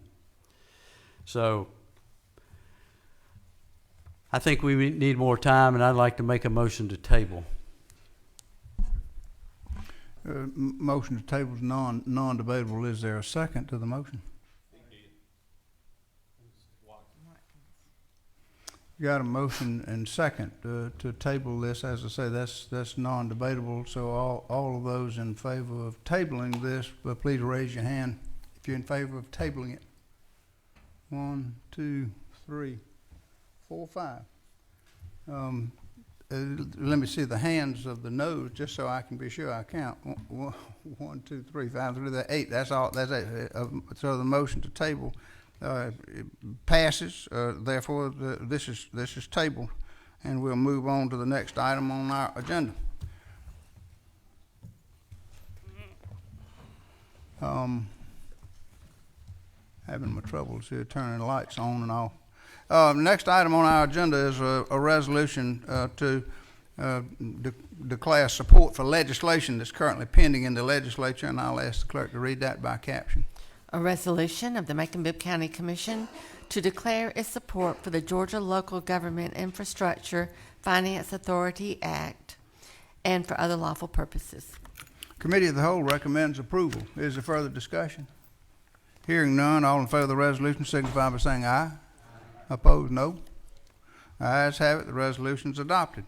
So I think we need more time, and I'd like to make a motion to table. Motion to table is non-debatable. Is there a second to the motion? Got a motion and second to table this. As I say, that's non-debatable. So all of those in favor of tabling this, please raise your hand if you're in favor of tabling it. 1, 2, 3, 4, 5. Let me see the hands of the noes, just so I can be sure I count. 1, 2, 3, 5, 3, 8. That's all. That's it. So the motion to table passes. Therefore, this is tabled, and we'll move on to the next item on our agenda. Having my troubles here turning the lights on and off. Next item on our agenda is a resolution to declare support for legislation that's currently pending in the legislature, and I'll ask the clerk to read that by caption. A resolution of the Macon-Bibb County Commission to declare its support for the Georgia Local Government Infrastructure Finance Authority Act and for other lawful purposes. Committee of the Whole recommends approval. Is there further discussion? Hearing none, all in favor of the resolution signify by saying aye. Opposed, no. Ayes have it. The resolution is adopted.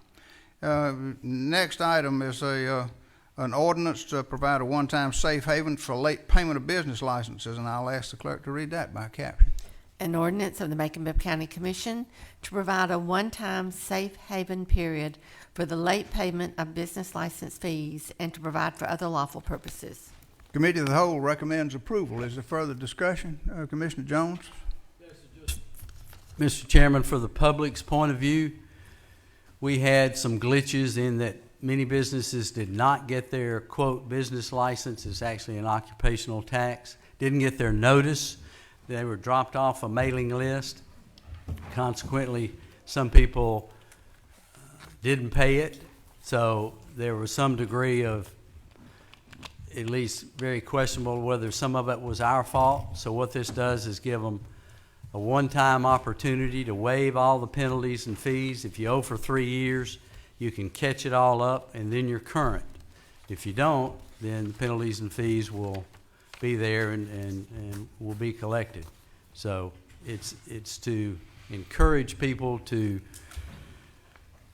Next item is an ordinance to provide a one-time safe haven for late payment of business licenses, and I'll ask the clerk to read that by caption. An ordinance of the Macon-Bibb County Commission to provide a one-time safe haven period for the late payment of business license fees and to provide for other lawful purposes. Committee of the Whole recommends approval. Is there further discussion? Commissioner Jones? Mr. Chairman, for the public's point of view, we had some glitches in that many businesses did not get their, quote, business license. It's actually an occupational tax. Didn't get their notice. they were dropped off a mailing list. Consequently, some people didn't pay it, so there was some degree of at least very questionable whether some of it was our fault. So what this does is give them a one-time opportunity to waive all the penalties and fees. If you owe for 3 years, you can catch it all up, and then you're current. If you don't, then the penalties and fees will be there and will be collected. So it's to encourage people to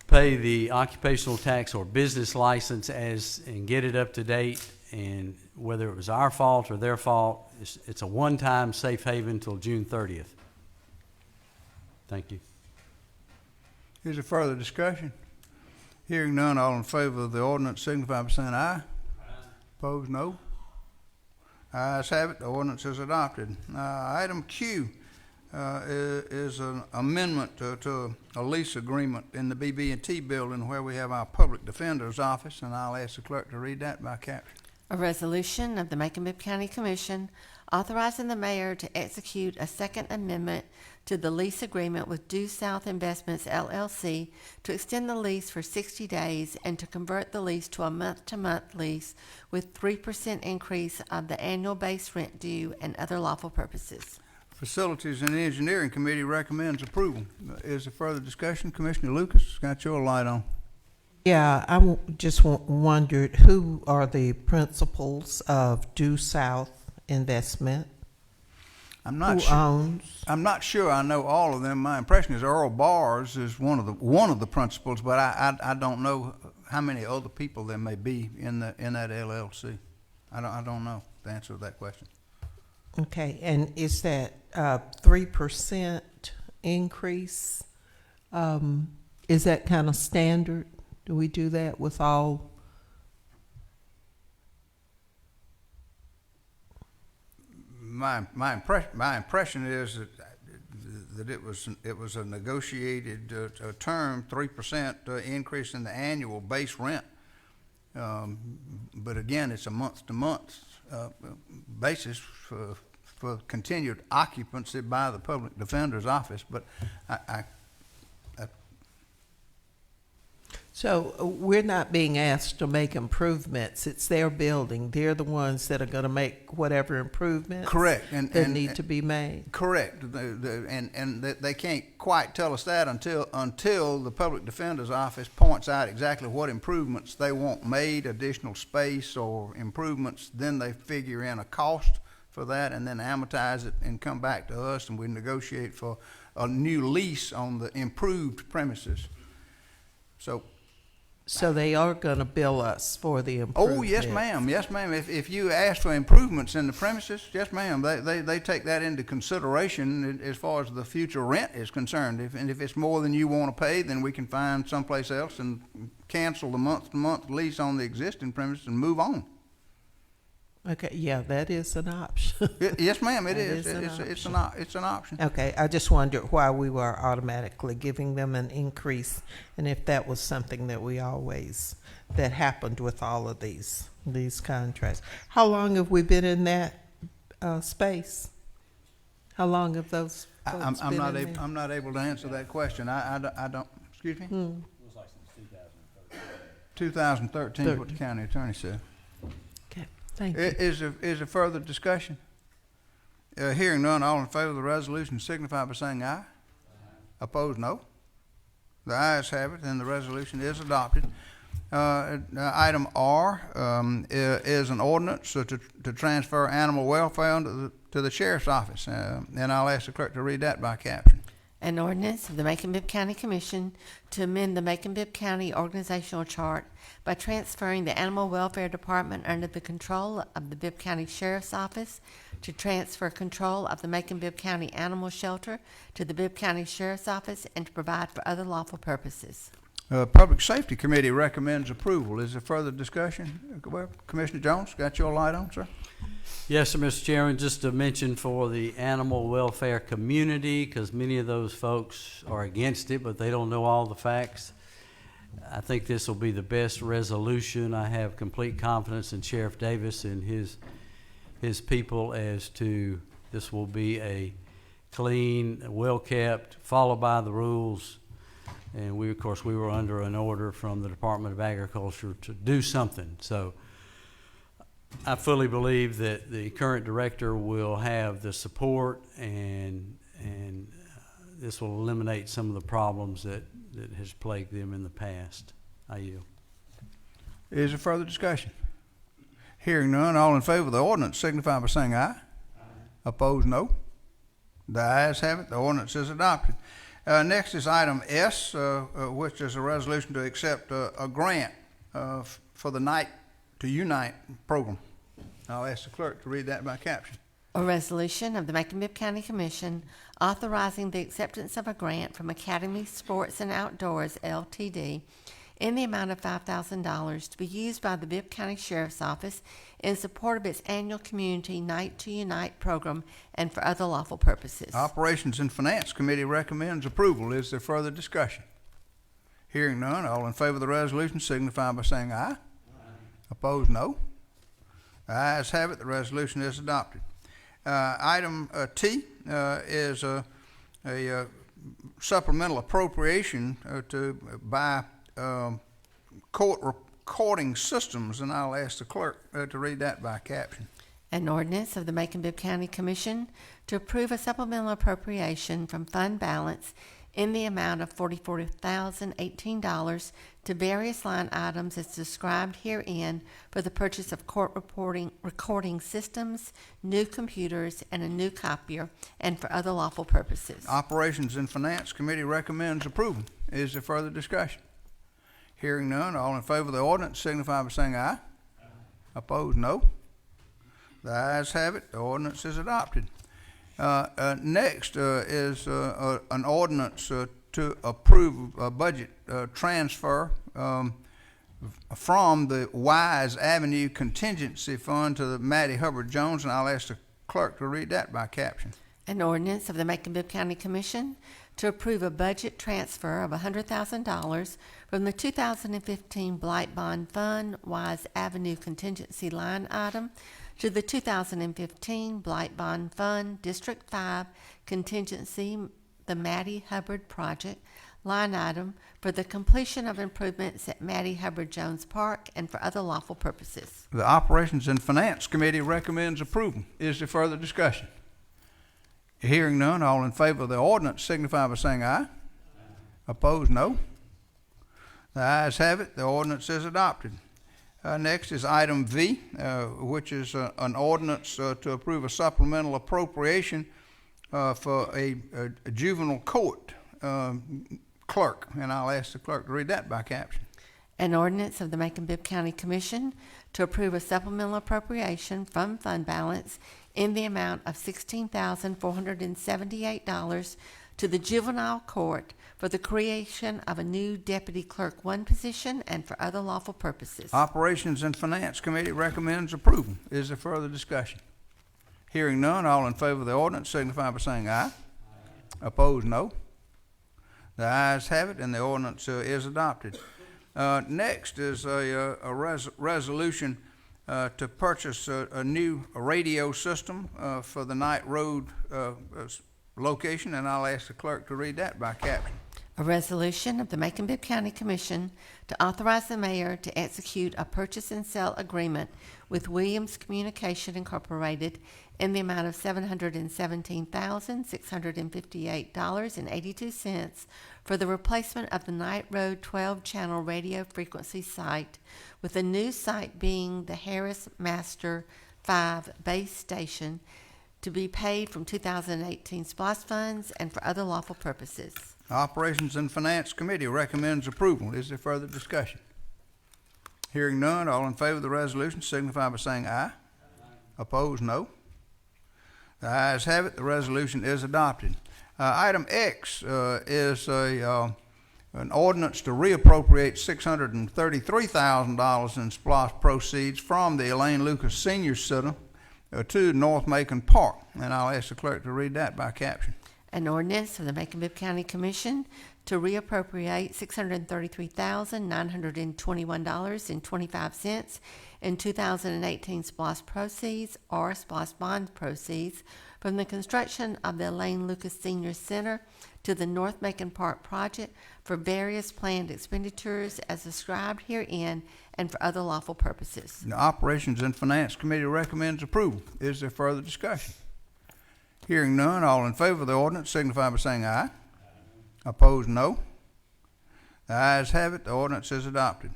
pay the occupational tax or business license and get it up to date. And whether it was our fault or their fault, it's a one-time safe haven until June 30th. Thank you. Is there further discussion? Hearing none, all in favor of the ordinance signify by saying aye. Opposed, no. Ayes have it. The ordinance is adopted. Item Q is an amendment to a lease agreement in the BB&T building where we have our public defender's office, and I'll ask the clerk to read that by caption. A resolution of the Macon-Bibb County Commission authorizing the mayor to execute a second amendment to the lease agreement with Due South Investments LLC to extend the lease for 60 days and to convert the lease to a month-to-month lease with 3% increase of the annual base rent due and other lawful purposes. Facilities and Engineering Committee recommends approval. Is there further discussion? Commissioner Lucas, got your light on. Yeah, I just wondered who are the principals of Due South Investment? I'm not Who sure. owns? I'm not sure I know all of them. My impression is Earl Bars is one of the principals, but I don't know how many other people there may be in that LLC. I don't know the answer to that question. Okay, and is that 3% increase? Is that kind of standard? Do we do that with all? My impression is that it was a negotiated term, 3% increase in the annual base rent. But again, it's a month-to-month basis for continued occupancy by the public defender's office. But So we're not being asked to make improvements. It's their building. They're the ones that are going to make whatever improvements correct that need to be made. Correct. And they can't quite tell us that until the public defender's office points out exactly what improvements they want made, additional space or improvements. Then they figure in a cost for that and then amortize it and come back to us, and we negotiate for a new lease on the improved premises. So they are going to bill us for the improvements. Oh, yes, ma'am. Yes, ma'am. If you ask for improvements in the premises, yes, ma'am, they take that into consideration as far as the future rent is concerned. If it's more than you want to pay, then we can find someplace else and cancel the month-to-month lease on the existing premises and move on. Okay, yeah, that is an option. Yes, ma'am, it That is. It's an option. Okay, I just wondered why we were automatically giving them an increase, and if that was something that happened with all of these contracts. How long have we been in that space? How long have those folks been in there? I'm not able to answer that question. I don't. Excuse me. It was like since 2013. 2013 is what the county attorney said. Thank you. Is there further discussion? Hearing none, all in favor of the resolution signify by saying aye. Opposed, no. The ayes have it, and the resolution is adopted. Item R is an ordinance to transfer animal welfare to the sheriff's office, and I'll ask the clerk to read that by caption. An ordinance of the Macon-Bibb County Commission to amend the Macon-Bibb County organizational chart by transferring the Animal Welfare Department under the control of the Bibb County Sheriff's Office, to transfer control of the Macon-Bibb County Animal Shelter to the Bibb County Sheriff's Office, and to provide for other lawful purposes. Public Safety Committee recommends approval. Is there further discussion? Well, Commissioner Jones, got your light on, sir? Yes, sir, Mr. Chairman, just to mention for the animal welfare community, because many of those folks are against it, but they don't know all the facts. I think this will be the best resolution. I have complete confidence in Sheriff Davis and his people as to This will be a clean, well-kept, followed by the rules. And we, of course, we were under an order from the Department of Agriculture to do something. So I fully believe that the current director will have the support, and this will eliminate some of the problems that has plagued them in the past. I yield. Is there further discussion? Hearing none, all in favor of the ordinance signify by saying aye. Opposed, no. The ayes have it. The ordinance is adopted. Next is item S, which is a resolution to accept a grant for the Night to Unite program. I'll ask the clerk to read that by caption. A resolution of the Macon-Bibb County Commission authorizing the acceptance of a grant from Academy Sports and Outdoors, Ltd., in the amount of $5,000 to be used by the Bibb County Sheriff's Office in support of its annual community Night to Unite program and for other lawful purposes. Operations and Finance Committee recommends approval. Is there further discussion? Hearing none, all in favor of the resolution signify by saying aye. Opposed, no. The ayes have it. The resolution is adopted. Item T is a supplemental appropriation to buy court recording systems, and I'll ask the clerk to read that by caption. An ordinance of the Macon-Bibb County Commission to approve a supplemental appropriation from fund balance in the amount of $44,018 to various line items as described herein for the purchase of court recording systems, new computers, and a new copier, and for other lawful purposes. Operations and Finance Committee recommends approval. Is there further discussion? Hearing none, all in favor of the ordinance signify by saying aye. Opposed, no. The ayes have it. The ordinance is adopted. Next is an ordinance to approve a budget transfer from the Wise Avenue Contingency Fund to the Maddie Hubbard Jones, and I'll ask the clerk to read that by caption. An ordinance of the Macon-Bibb County Commission to approve a budget transfer of $100,000 from the 2015 Blight Bond Fund Wise Avenue Contingency line item to the 2015 Blight Bond Fund District 5 Contingency, the Maddie Hubbard Project line item for the completion of improvements at Maddie Hubbard Jones Park and for other lawful purposes. The Operations and Finance Committee recommends approval. Is there further discussion? Hearing none, all in favor of the ordinance signify by saying aye. Opposed, no. The ayes have it. The ordinance is adopted. Next is item V, which is an ordinance to approve a supplemental appropriation for a juvenile court clerk, and I'll ask the clerk to read that by caption. An ordinance of the Macon-Bibb County Commission to approve a supplemental appropriation from fund balance in the amount of $16,478 to the juvenile court for the creation of a new deputy clerk 1 position and for other lawful purposes. Operations and Finance Committee recommends approval. Is there further discussion? Hearing none, all in favor of the ordinance signify by saying aye. Opposed, no. The ayes have it, and the ordinance is adopted. Next is a resolution to purchase a new radio system for the Knight Road location, and I'll ask the clerk to read that by caption. A resolution of the Macon-Bibb County Commission to authorize the mayor to execute a purchase and sale agreement with Williams Communication Incorporated in the amount of $717,658.82 for the replacement of the Knight Road 12-channel radio frequency site, with the new site being the Harris Master 5 base station, to be paid from 2018 SPLOST funds and for other lawful purposes. Operations and Finance Committee recommends approval. Is there further discussion? Hearing none, all in favor of the resolution signify by saying aye. Opposed, no. The ayes have it. The resolution is adopted. Item X is an ordinance to reappropriate $633,000 in SPLOST proceeds from the Elaine Lucas Senior Center to North Macon Park, and I'll ask the clerk to read that by caption. An ordinance of the Macon-Bibb County Commission to reappropriate $633,921.25 in 2018 SPLOST proceeds or SPLOST bond proceeds from the construction of the Elaine Lucas Senior Center to the North Macon Park project for various planned expenditures as described herein and for other lawful purposes. The Operations and Finance Committee recommends approval. Is there further discussion? Hearing none, all in favor of the ordinance signify by saying aye. Opposed, no. The ayes have it. The ordinance is adopted.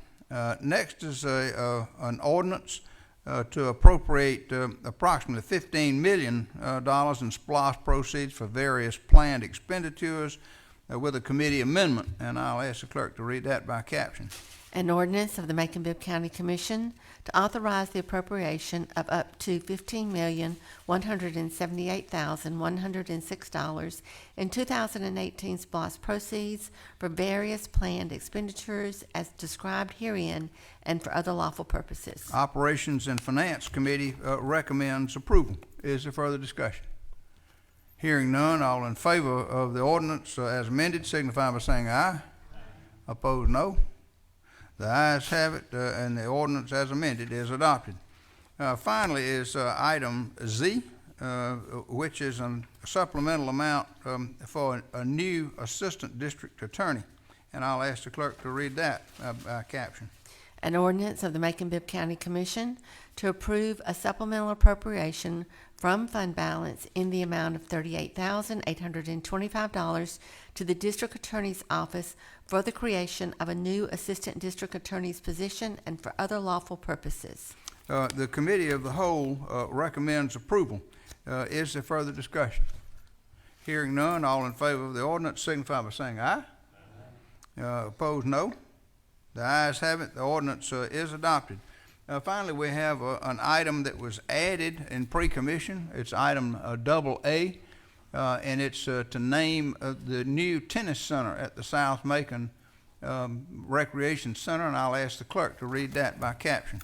Next is an ordinance to appropriate approximately $15 million in SPLOST proceeds for various planned expenditures with a committee amendment, and I'll ask the clerk to read that by caption. An ordinance of the Macon-Bibb County Commission to authorize the appropriation of up to $15,178,106 in 2018 SPLOST proceeds for various planned expenditures as described herein and for other lawful purposes. Operations and Finance Committee recommends approval. Is there further discussion? Hearing none, all in favor of the ordinance as amended signify by saying aye. Opposed, no. The ayes have it, and the ordinance as amended is adopted. Finally is item Z, which is a supplemental amount for a new assistant district attorney. And I'll ask the clerk to read that by caption. An ordinance of the Macon-Bibb County Commission to approve a supplemental appropriation from fund balance in the amount of $38,825 to the District Attorney's Office for the creation of a new Assistant District Attorney's position and for other lawful purposes. The Committee of the Whole recommends approval. Is there further discussion? Hearing none, all in favor of the ordinance signify by saying aye. Opposed, no. The ayes have it. The ordinance is adopted. Finally, we have an item that was added in pre-commission. It's item AA, and it's to name the new tennis center at the South Macon Recreation Center, and I'll ask the clerk to read that by caption.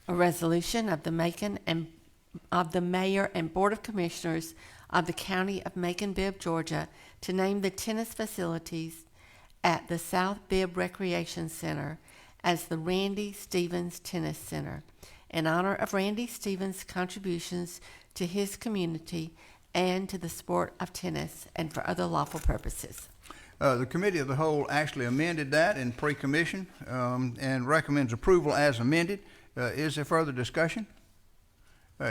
A resolution of the Mayor and Board of Commissioners of the County of Macon-Bibb, Georgia, to name the tennis facilities at the South Bibb Recreation Center as the Randy Stevens Tennis Center, in honor of Randy Stevens' contributions to his community and to the sport of tennis and for other lawful purposes. The Committee of the Whole actually amended that in pre-commission and recommends approval as amended. Is there further discussion?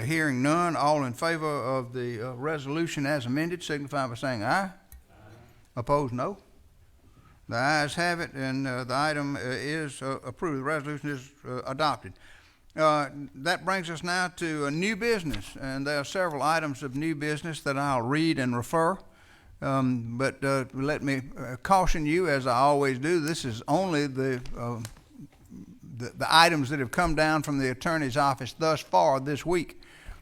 Hearing none, all in favor of the resolution as amended signify by saying aye. Opposed, no. The ayes have it, and the item is approved. The resolution is adopted. That brings us now to new business, and there are several items of new business that I'll read and refer. But let me caution you, as I always do, this is only the items that have come down from the Attorney's Office thus far this week.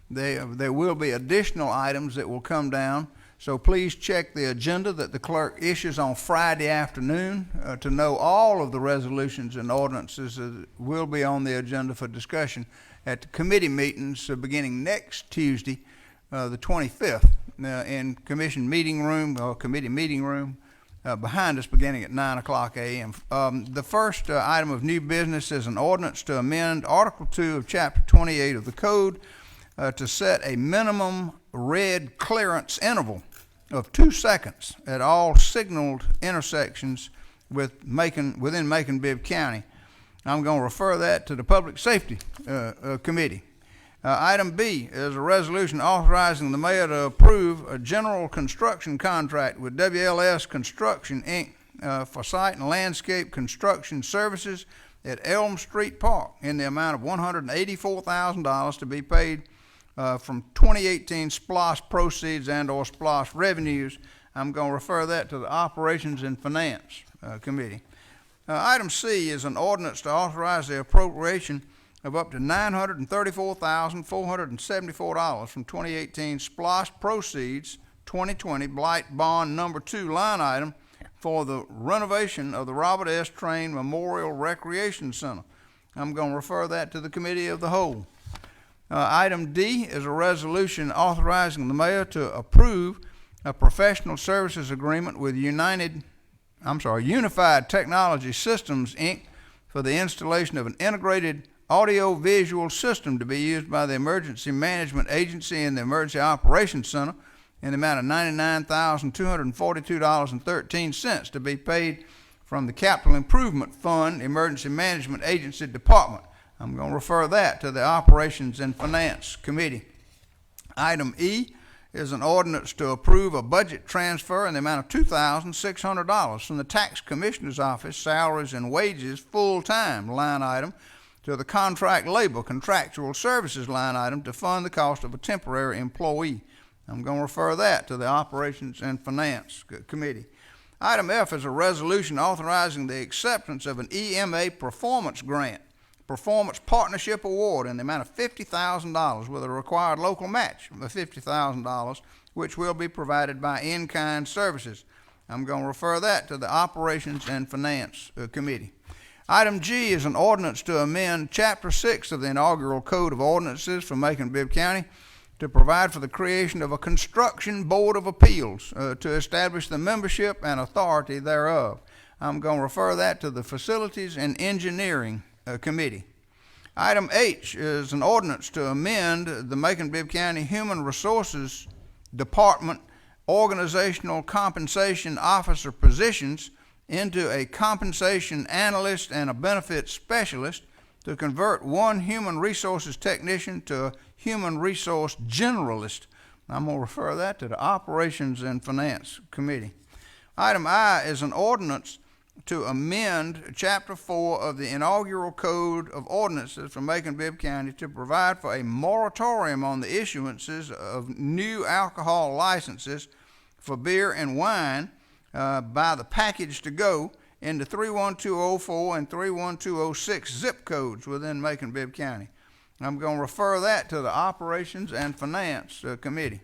There will be additional items that will come down. So please check the agenda that the clerk issues on Friday afternoon to know all of the resolutions and ordinances that will be on the agenda for discussion at the committee meetings beginning next Tuesday, the 25th, in commission meeting room or committee meeting room behind us beginning at 9 o'clock a.m. The first item of new business is an ordinance to amend Article 2 of Chapter 28 of the Code to set a minimum red clearance interval of 2 seconds at all signaled intersections within Macon-Bibb County. I'm going to refer that to the Public Safety Committee. Item B is a resolution authorizing the mayor to approve a general construction contract with WLS Construction, Inc. For site and landscape construction services at Elm Street Park in the amount of $184,000 to be paid from 2018 SPLOST proceeds and or SPLOST revenues. I'm going to refer that to the Operations and Finance Committee. Item C is an ordinance to authorize the appropriation of up to $934,474 from 2018 SPLOST proceeds 2020 Blight Bond Number 2 line item for the renovation of the Robert S. Train Memorial Recreation Center. I'm going to refer that to the Committee of the Whole. Item D is a resolution authorizing the mayor to approve a professional services agreement with United Unified Technology Systems, Inc., for the installation of an integrated audio-visual system to be used by the Emergency Management Agency and the Emergency Operations Center in the amount of $99,242.13 to be paid from the Capital Improvement Fund, Emergency Management Agency Department. I'm going to refer that to the Operations and Finance Committee. Item E is an ordinance to approve a budget transfer in the amount of $2,600 from the Tax Commissioner's Office Salaries and Wages full-time line item to the Contract Labor Contractual Services line item to fund the cost of a temporary employee. I'm going to refer that to the Operations and Finance Committee. Item F is a resolution authorizing the acceptance of an EMA performance grant, performance partnership award in the amount of $50,000 with a required local match of $50,000, which will be provided by in-kind services. I'm going to refer that to the Operations and Finance Committee. Item G is an ordinance to amend Chapter 6 of the inaugural Code of Ordinances for Macon-Bibb County to provide for the creation of a Construction Board of Appeals to establish the membership and authority thereof. I'm going to refer that to the Facilities and Engineering Committee. Item H is an ordinance to amend the Macon-Bibb County Human Resources Department Organizational Compensation Officer positions into a compensation analyst and a benefits specialist to convert one human resources technician to a human resource generalist. I'm going to refer that to the Operations and Finance Committee. Item I is an ordinance to amend Chapter 4 of the inaugural Code of Ordinances for Macon-Bibb County to provide for a moratorium on the issuances of new alcohol licenses for beer and wine by the package to go in the 31204 and 31206 zip codes within Macon-Bibb County. I'm going to refer that to the Operations and Finance Committee.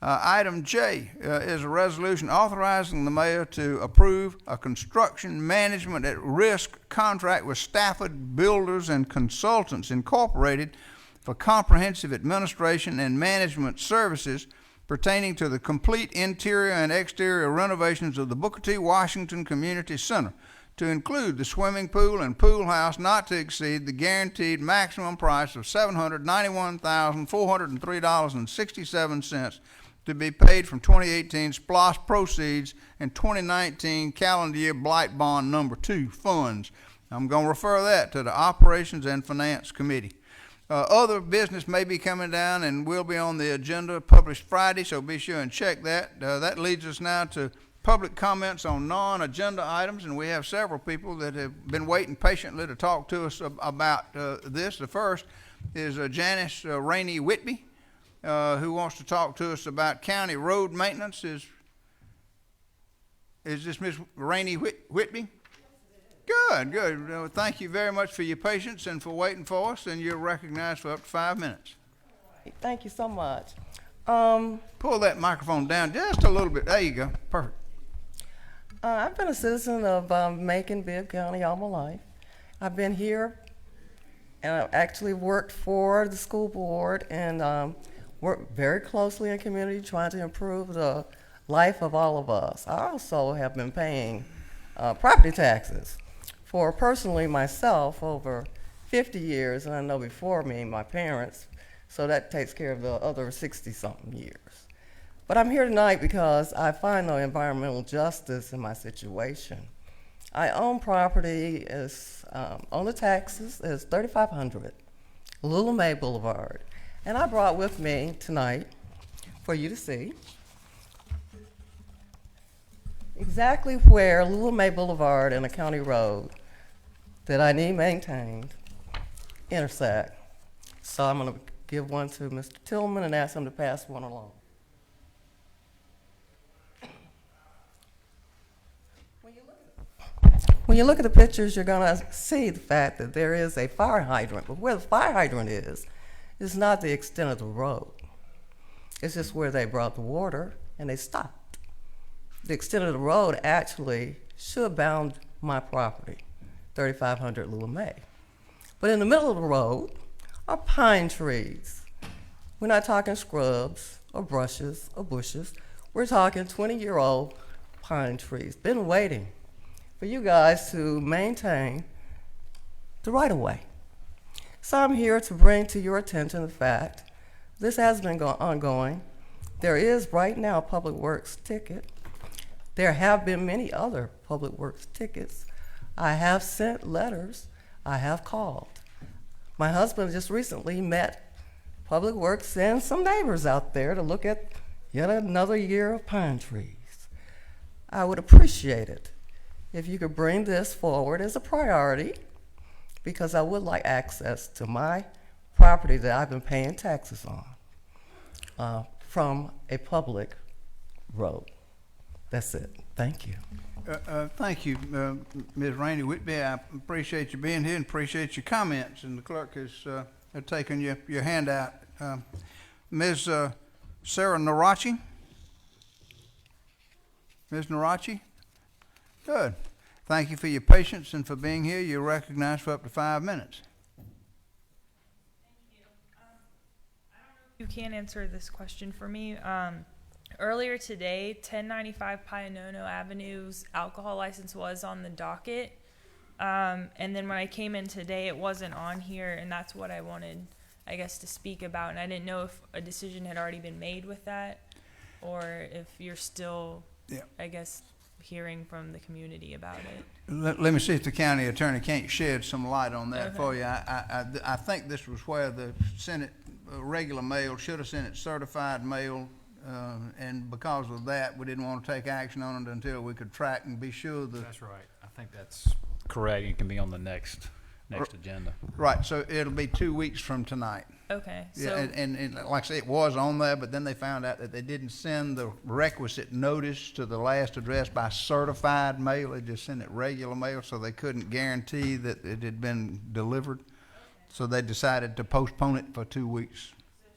Item J is a resolution authorizing the mayor to approve a construction management at risk contract with Stafford Builders and Consultants Incorporated for comprehensive administration and management services pertaining to the complete interior and exterior renovations of the Booker T. Washington Community Center, to include the swimming pool and pool house not to exceed the guaranteed maximum price of $791,403.67 to be paid from 2018 SPLOST proceeds and 2019 calendar year Blight Bond number 2 funds. I'm going to refer that to the Operations and Finance Committee. Other business may be coming down and will be on the agenda published Friday, so be sure and check that. That leads us now to public comments on non-agenda items, and we have several people that have been waiting patiently to talk to us about this. The first is Janice Rainey Whitby, who wants to talk to us about county road maintenance. Is this Ms. Rainey Whitby? Good, good. Thank you very much for your patience and for waiting for us, and you're recognized for up to 5 minutes. Thank you so much. Pull that microphone down just a little bit. There you go. Perfect. I've been a citizen of Macon-Bibb County all my life. I've been here and I've actually worked for the school board and worked very closely in community trying to improve the life of all of us. I also have been paying property taxes for personally myself over 50 years, and I know before me, my parents, so that takes care of the other 60-something years. But I'm here tonight because I find no environmental justice in my situation. I own property on the taxes is 3500 Lula May Boulevard. And I brought with me tonight for you to see exactly where Lula May Boulevard and a county road that I need maintained intersect. So I'm going to give one to Mr. Tillman and ask him to pass one along. When you look at the pictures, you're going to see the fact that there is a fire hydrant, but where the fire hydrant is not the extent of the road. It's just where they brought the water and they stopped. The extent of the road actually should bound my property, 3500 Lula May. But in the middle of the road are pine trees. We're not talking scrubs or brushes or bushes. We're talking 20-year-old pine trees, been waiting for you guys to maintain the right-of-way. So I'm here to bring to your attention the fact this has been ongoing. There is right now a Public Works ticket. There have been many other Public Works tickets. I have sent letters. I have called. My husband just recently met Public Works and some neighbors out there to look at yet another year of pine trees. I would appreciate it if you could bring this forward as a priority, because I would like access to my property that I've been paying taxes on from a public road. That's it. Thank you. Thank you, Ms. Rainey Whitby. I appreciate you being here and appreciate your comments, and the clerk has taken your handout. Ms. Sarah Narachi? Ms. Narachi? Good. Thank you for your patience and for being here. You're recognized for up to 5 minutes. You can answer this question for me. Earlier today, 1095 Pionono Avenue's alcohol license was on the docket. And then when I came in today, it wasn't on here, and that's what I wanted, I guess, to speak about. And I didn't know if a decision had already been made with that, or if you're still, I guess, hearing from the community about it. Let me see if the county attorney can't shed some light on that for you. I think this was where the Senate regular mail should have sent it certified mail, and because of that, we didn't want to take action on it until we could track and be sure that. That's right. I think that's correct. It can be on the next agenda. Right. So it'll be 2 weeks from tonight. Okay. Yeah, So and like I say, it was on there, but then they found out that they didn't send the requisite notice to the last address by certified mail. They just sent it regular mail, so they couldn't guarantee that it had been delivered. So they decided to postpone it for 2 weeks.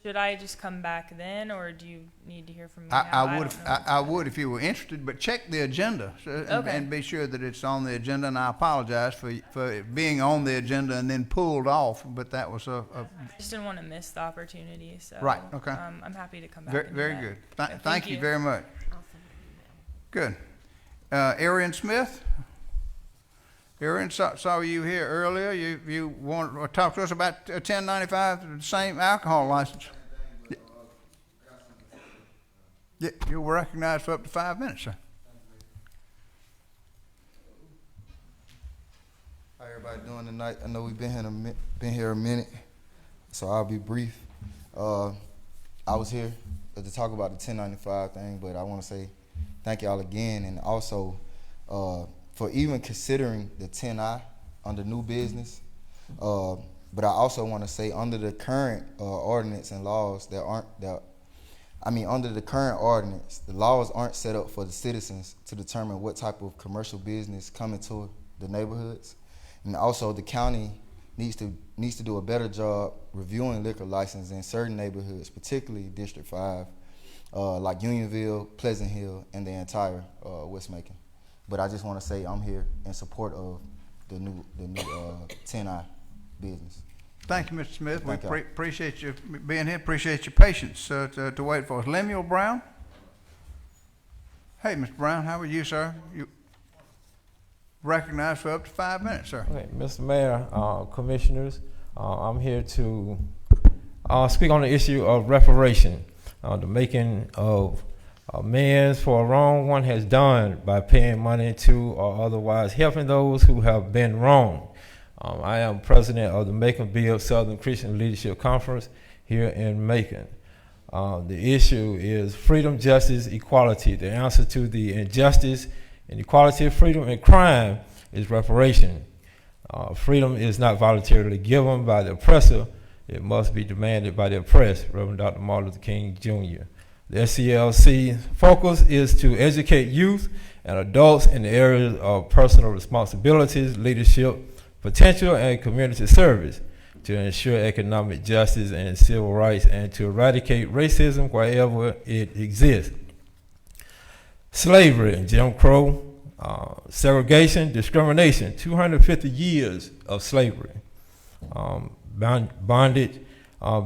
should I just come back then, or do you need to hear from me? I would if you were interested, but check the agenda Okay. and be sure that it's on the agenda. And I apologize for it being on the agenda and then pulled off, but that was I just didn't want to miss the opportunity. So Right, okay. I'm happy to come back. very, and do very that. good. Yeah, Thank you very much. Good. Arian Smith. Arian, saw you here earlier. You want to talk to us about 1095, the same alcohol license. Yeah, you're recognized for up to 5 minutes, sir. How everybody doing tonight? I know we've been here a minute, so I'll be brief. I was here to talk about the 1095 thing, but I want to say thank y'all again, and also for even considering the 10I under new business. But I also want to say under the current ordinance and laws under the current ordinance, the laws aren't set up for the citizens to determine what type of commercial business come into the neighborhoods. And also the county needs to do a better job reviewing liquor licenses in certain neighborhoods, particularly District 5, like Unionville, Pleasant Hill, and the entire West Macon. But I just want to say I'm here in support of the new 10I business. Thank you, Mr. Smith. Thank We y'all. appreciate you being here. Appreciate your patience to wait for us. Lemuel Brown. Hey, Mr. Brown, how are you, sir? You recognized for up to 5 minutes, sir. Okay, Mr. Mayor, commissioners, I'm here to speak on the issue of reparation, the making of amends for a wrong one has done by paying money to or otherwise helping those who have been wronged. I am president of the Macon Bill Southern Christian Leadership Conference here in Macon. The issue is freedom, justice, equality. The answer to the injustice, inequality, freedom, and crime is reparation. Freedom is not voluntarily given by the oppressor. It must be demanded by the oppressed. Reverend Dr. Martin Luther King, Jr. The SCLC focus is to educate youth and adults in the areas of personal responsibilities, leadership, potential, and community service to ensure economic justice and civil rights and to eradicate racism wherever it exists. Slavery and Jim Crow, segregation, discrimination, 250 years of slavery, bondage,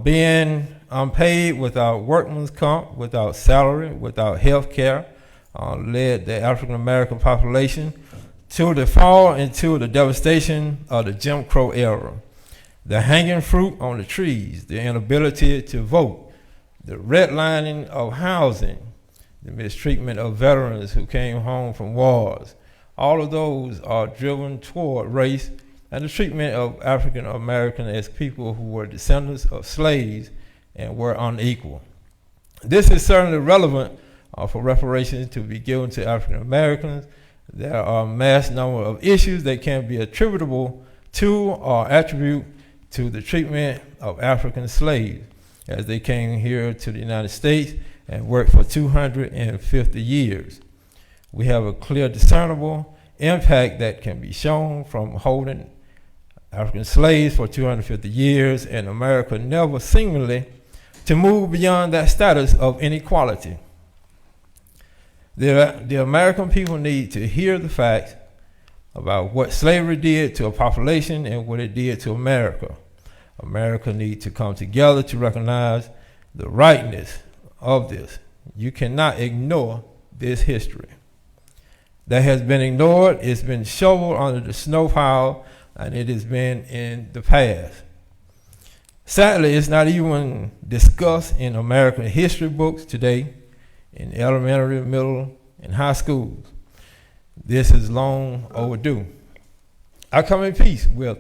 being unpaid without workman's comp, without salary, without health care, led the African American population to the fall into the devastation of the Jim Crow era, the hanging fruit on the trees, the inability to vote, the redlining of housing, the mistreatment of veterans who came home from wars. All of those are driven toward race and the treatment of African Americans as people who were descendants of slaves and were unequal. This is certainly relevant for reparations to be given to African Americans. There are a mass number of issues that can be attributable to or attribute to the treatment of African slaves as they came here to the United States and worked for 250 years. We have a clear, discernible impact that can be shown from holding African slaves for 250 years, and America never seemingly to move beyond that status of inequality. The American people need to hear the facts about what slavery did to a population and what it did to America. America needs to come together to recognize the rightness of this. You cannot ignore this history. That has been ignored, it's been shoveled under the snow pile, and it has been in the past. Sadly, it's not even discussed in American history books today, in elementary, middle, and high schools. This is long overdue. I come in peace with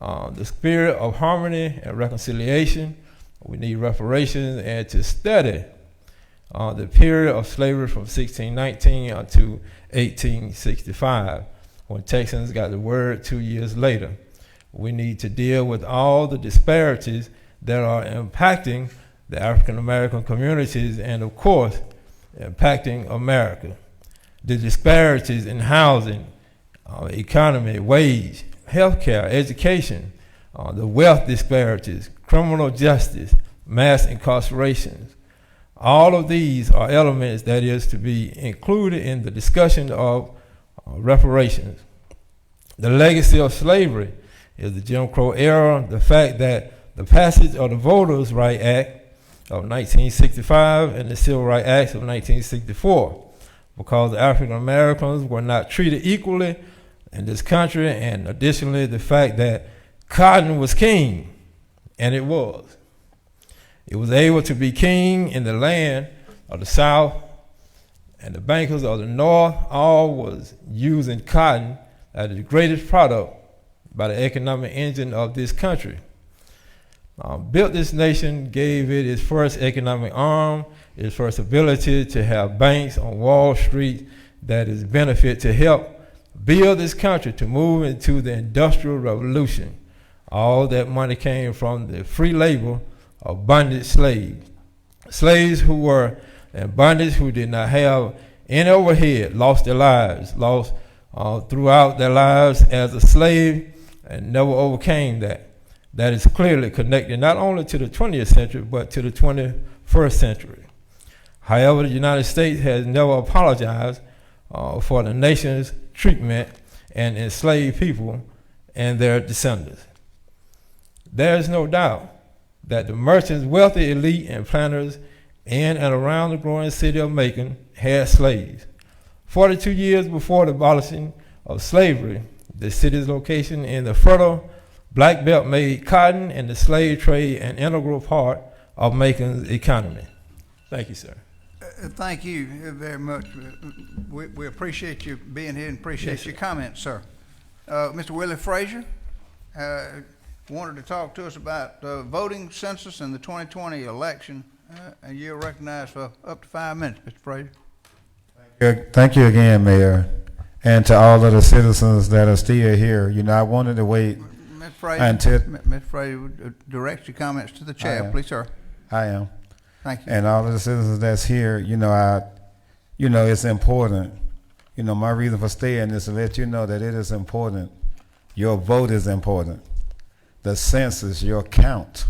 the spirit of harmony and reconciliation. We need reparations and to study the period of slavery from 1619 to 1865, when Texans got the word 2 years later. We need to deal with all the disparities that are impacting the African American communities and, of course, impacting America. The disparities in housing, economy, wage, healthcare, education, the wealth disparities, criminal justice, mass incarcerations. All of these are elements that is to be included in the discussion of reparations. The legacy of slavery is the Jim Crow era, the fact that the passage of the Voters' Right Act of 1965 and the Civil Rights Acts of 1964, because African Americans were not treated equally in this country, and additionally the fact that cotton was king, and it was. It was able to be king in the land of the South, and the bankers of the North all was using cotton as the greatest product by the economic engine of this country. Built this nation, gave it its first economic arm, its first ability to have banks on Wall Street that is benefit to help build this country to move into the Industrial Revolution. All that money came from the free labor of bondage slaves. Slaves who were in bondage, who did not have any overhead, lost their lives, lost throughout their lives as a slave, and never overcame that. That is clearly connected not only to the 20th century, but to the 21st century. However, the United States has never apologized for the nation's treatment and enslaved people and their descendants. There is no doubt that the merchants, wealthy elite, and planters in and around the growing city of Macon had slaves. 42 years before the abolishing of slavery, the city's location in the fertile Black Belt made cotton and the slave trade an integral part of Macon's economy. Thank you, sir. Thank you very much. We appreciate you being here and appreciate your comments, sir. Mr. Willie Frazier wanted to talk to us about the voting census and the 2020 election, and you're recognized for up to 5 minutes, Mr. Frazier. Thank you again, Mayor, and to all of the citizens that are still here. You know, I wanted to wait Mr. Frazier, direct your comments to the chair, please, sir. I am. Thank you. And all of the citizens that's here, it's important. My reason for staying is to let you know that it is important. Your vote is important. The census, your count,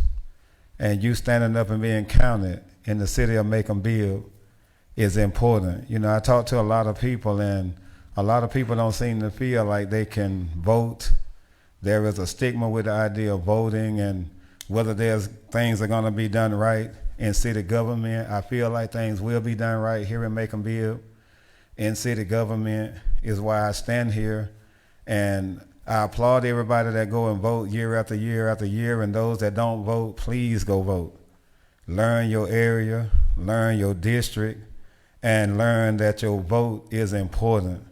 and you standing up and being counted in the city of Macon-Bibb is important. I talk to a lot of people, and a lot of people don't seem to feel like they can vote. There is a stigma with the idea of voting and whether there's things are going to be done right in city government. I feel like things will be done right here in Macon-Bibb. In city government is why I stand here And I applaud everybody that go and vote year after year after year, and those that don't vote, please go vote. Learn your area, learn your district, and learn that your vote is important.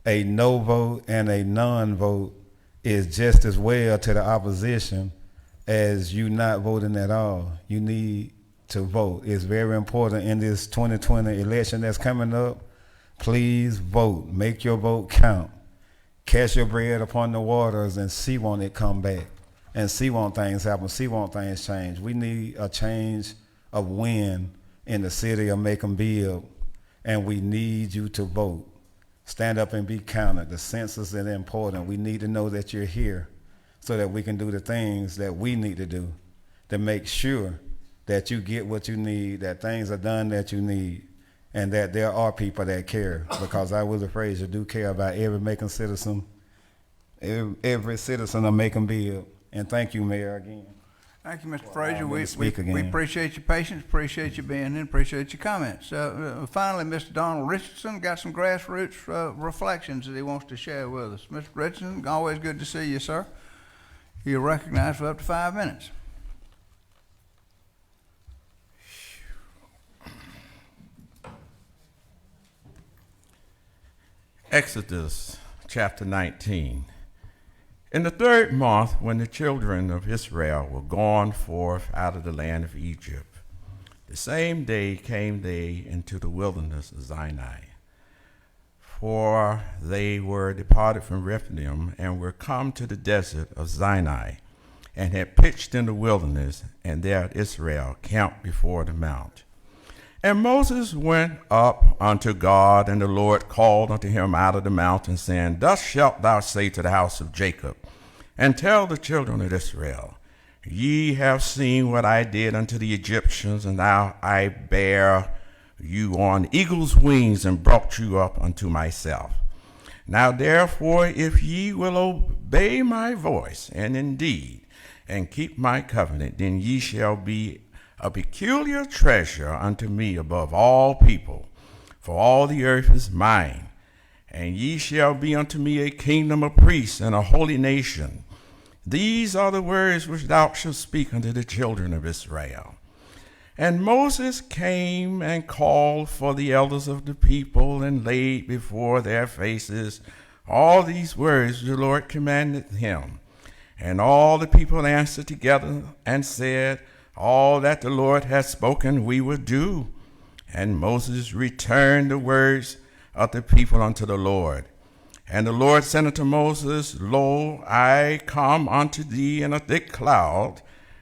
A no vote and a non-vote is just as well to the opposition as you not voting at all. You need to vote. It's very important in this 2020 election that's coming up. Please vote. Make your vote count. Cast your bread upon the waters and see won't it come back, and see won't things happen, see won't things change. We need a change of wind in the city of Macon-Bibb, and we need you to vote. Stand up and be counted. The census is important. We need to know that you're here so that we can do the things that we need to do to make sure that you get what you need, that things are done that you need, and that there are people that care, because I was afraid you do care about every Macon citizen, every citizen of Macon-Bibb. And thank you, Mayor, again. Thank you, Mr. Frazier. We again. appreciate your patience, appreciate you being in, appreciate your comments. Finally, Mr. Donald Richardson got some grassroots reflections that he wants to share with us. Mr. Richardson, always good to see you, sir. You're recognized for up to 5 minutes. Exodus chapter 19. In the 3rd month, when the children of Israel were gone forth out of the land of Egypt, the same day came they into the wilderness of Sinai. For they were departed from Rephidim and were come to the desert of Sinai, and had pitched in the wilderness, and there Israel camped before the mount. And Moses went up unto God, and the Lord called unto him out of the mountain, saying, Thus shalt thou say to the house of Jacob, and tell the children of Israel, Ye have seen what I did unto the Egyptians, and now I bear you on eagle's wings, and brought you up unto myself. Now therefore, if ye will obey my voice, and indeed, and keep my covenant, then ye shall be a peculiar treasure unto me above all people, for all the earth is mine. And ye shall be unto me a kingdom of priests and a holy nation. These are the words which thou shalt speak unto the children of Israel. And Moses came and called for the elders of the people, and laid before their faces all these words the Lord commanded him. And all the people answered together and said, All that the Lord hath spoken we will do. And Moses returned the words of the people unto the Lord. And the Lord said unto Moses, Lo, I come unto thee in a thick cloud,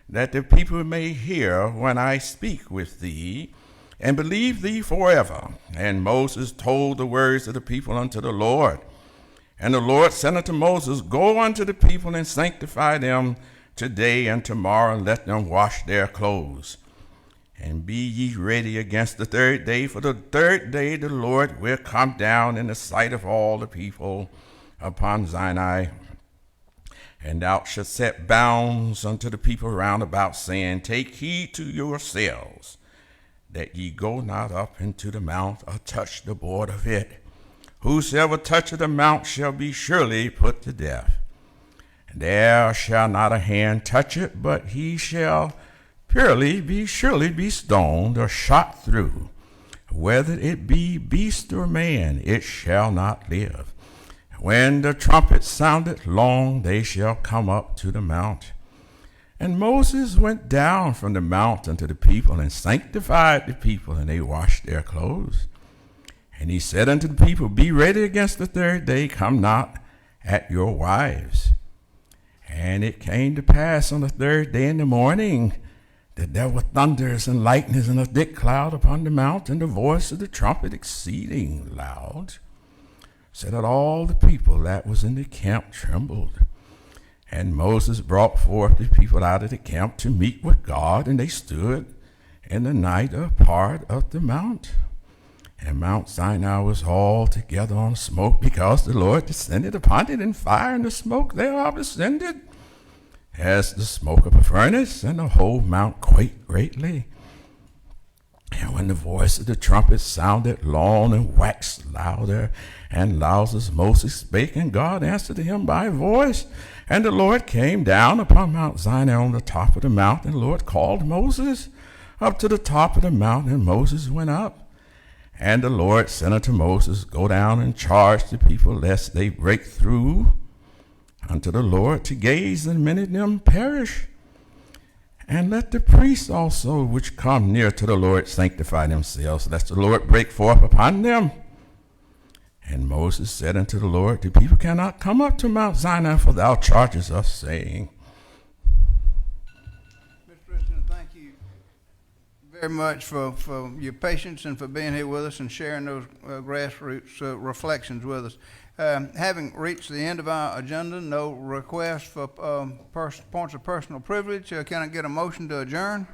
that the people may hear when I speak with thee, and believe thee forever. And Moses told the words of the people unto the Lord. And the Lord said unto Moses, Go unto the people and sanctify them today and tomorrow, and let them wash their clothes. And be ye ready against the 3rd day, for the 3rd day the Lord will come down in the sight of all the people upon Sinai. And thou shalt set bounds unto the people round about, saying, Take heed to yourselves, that ye go not up into the mount, or touch the board of it. Whosoever toucheth the mount shall be surely put to death. There shall not a hand touch it, but he shall surely be stoned or shot through. Whether it be beast or man, it shall not live. When the trumpet sounded long, they shall come up to the mount. And Moses went down from the mount unto the people, and sanctified the people, and they washed their clothes. And he said unto the people, Be ready against the 3rd day, come not at your wives. And it came to pass on the 3rd day in the morning, that there were thunders and lightnings and a thick cloud upon the mount, and the voice of the trumpet exceeding loud, so that all the people that was in the camp trembled. And Moses brought forth the people out of the camp to meet with God, and they stood in the night apart of the mount. And Mount Sinai was altogether on smoke, because the Lord descended upon it in fire, and the smoke thereof ascended as the smoke of a furnace, and the whole mount quaked greatly. And when the voice of the trumpet sounded long and waxed louder and louder, Moses spake, and God answered him by voice. And the Lord came down upon Mount Sinai on the top of the mountain. The Lord called Moses up to the top of the mountain, and Moses went up. And the Lord said unto Moses, Go down and charge the people, lest they break through unto the Lord to gaze, and many of them perish. And let the priests also which come near to the Lord sanctify themselves, lest the Lord break forth upon them. And Moses said unto the Lord, The people cannot come up to Mount Sinai, for thou chargest us, saying. Mr. President, thank you very much for your patience and for being here with us and sharing those grassroots reflections with us. Having reached the end of our agenda, no requests for points of personal privilege, can I get a motion to adjourn?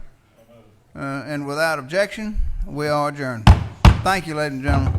And without objection, we are adjourned. Thank you, ladies and gentlemen.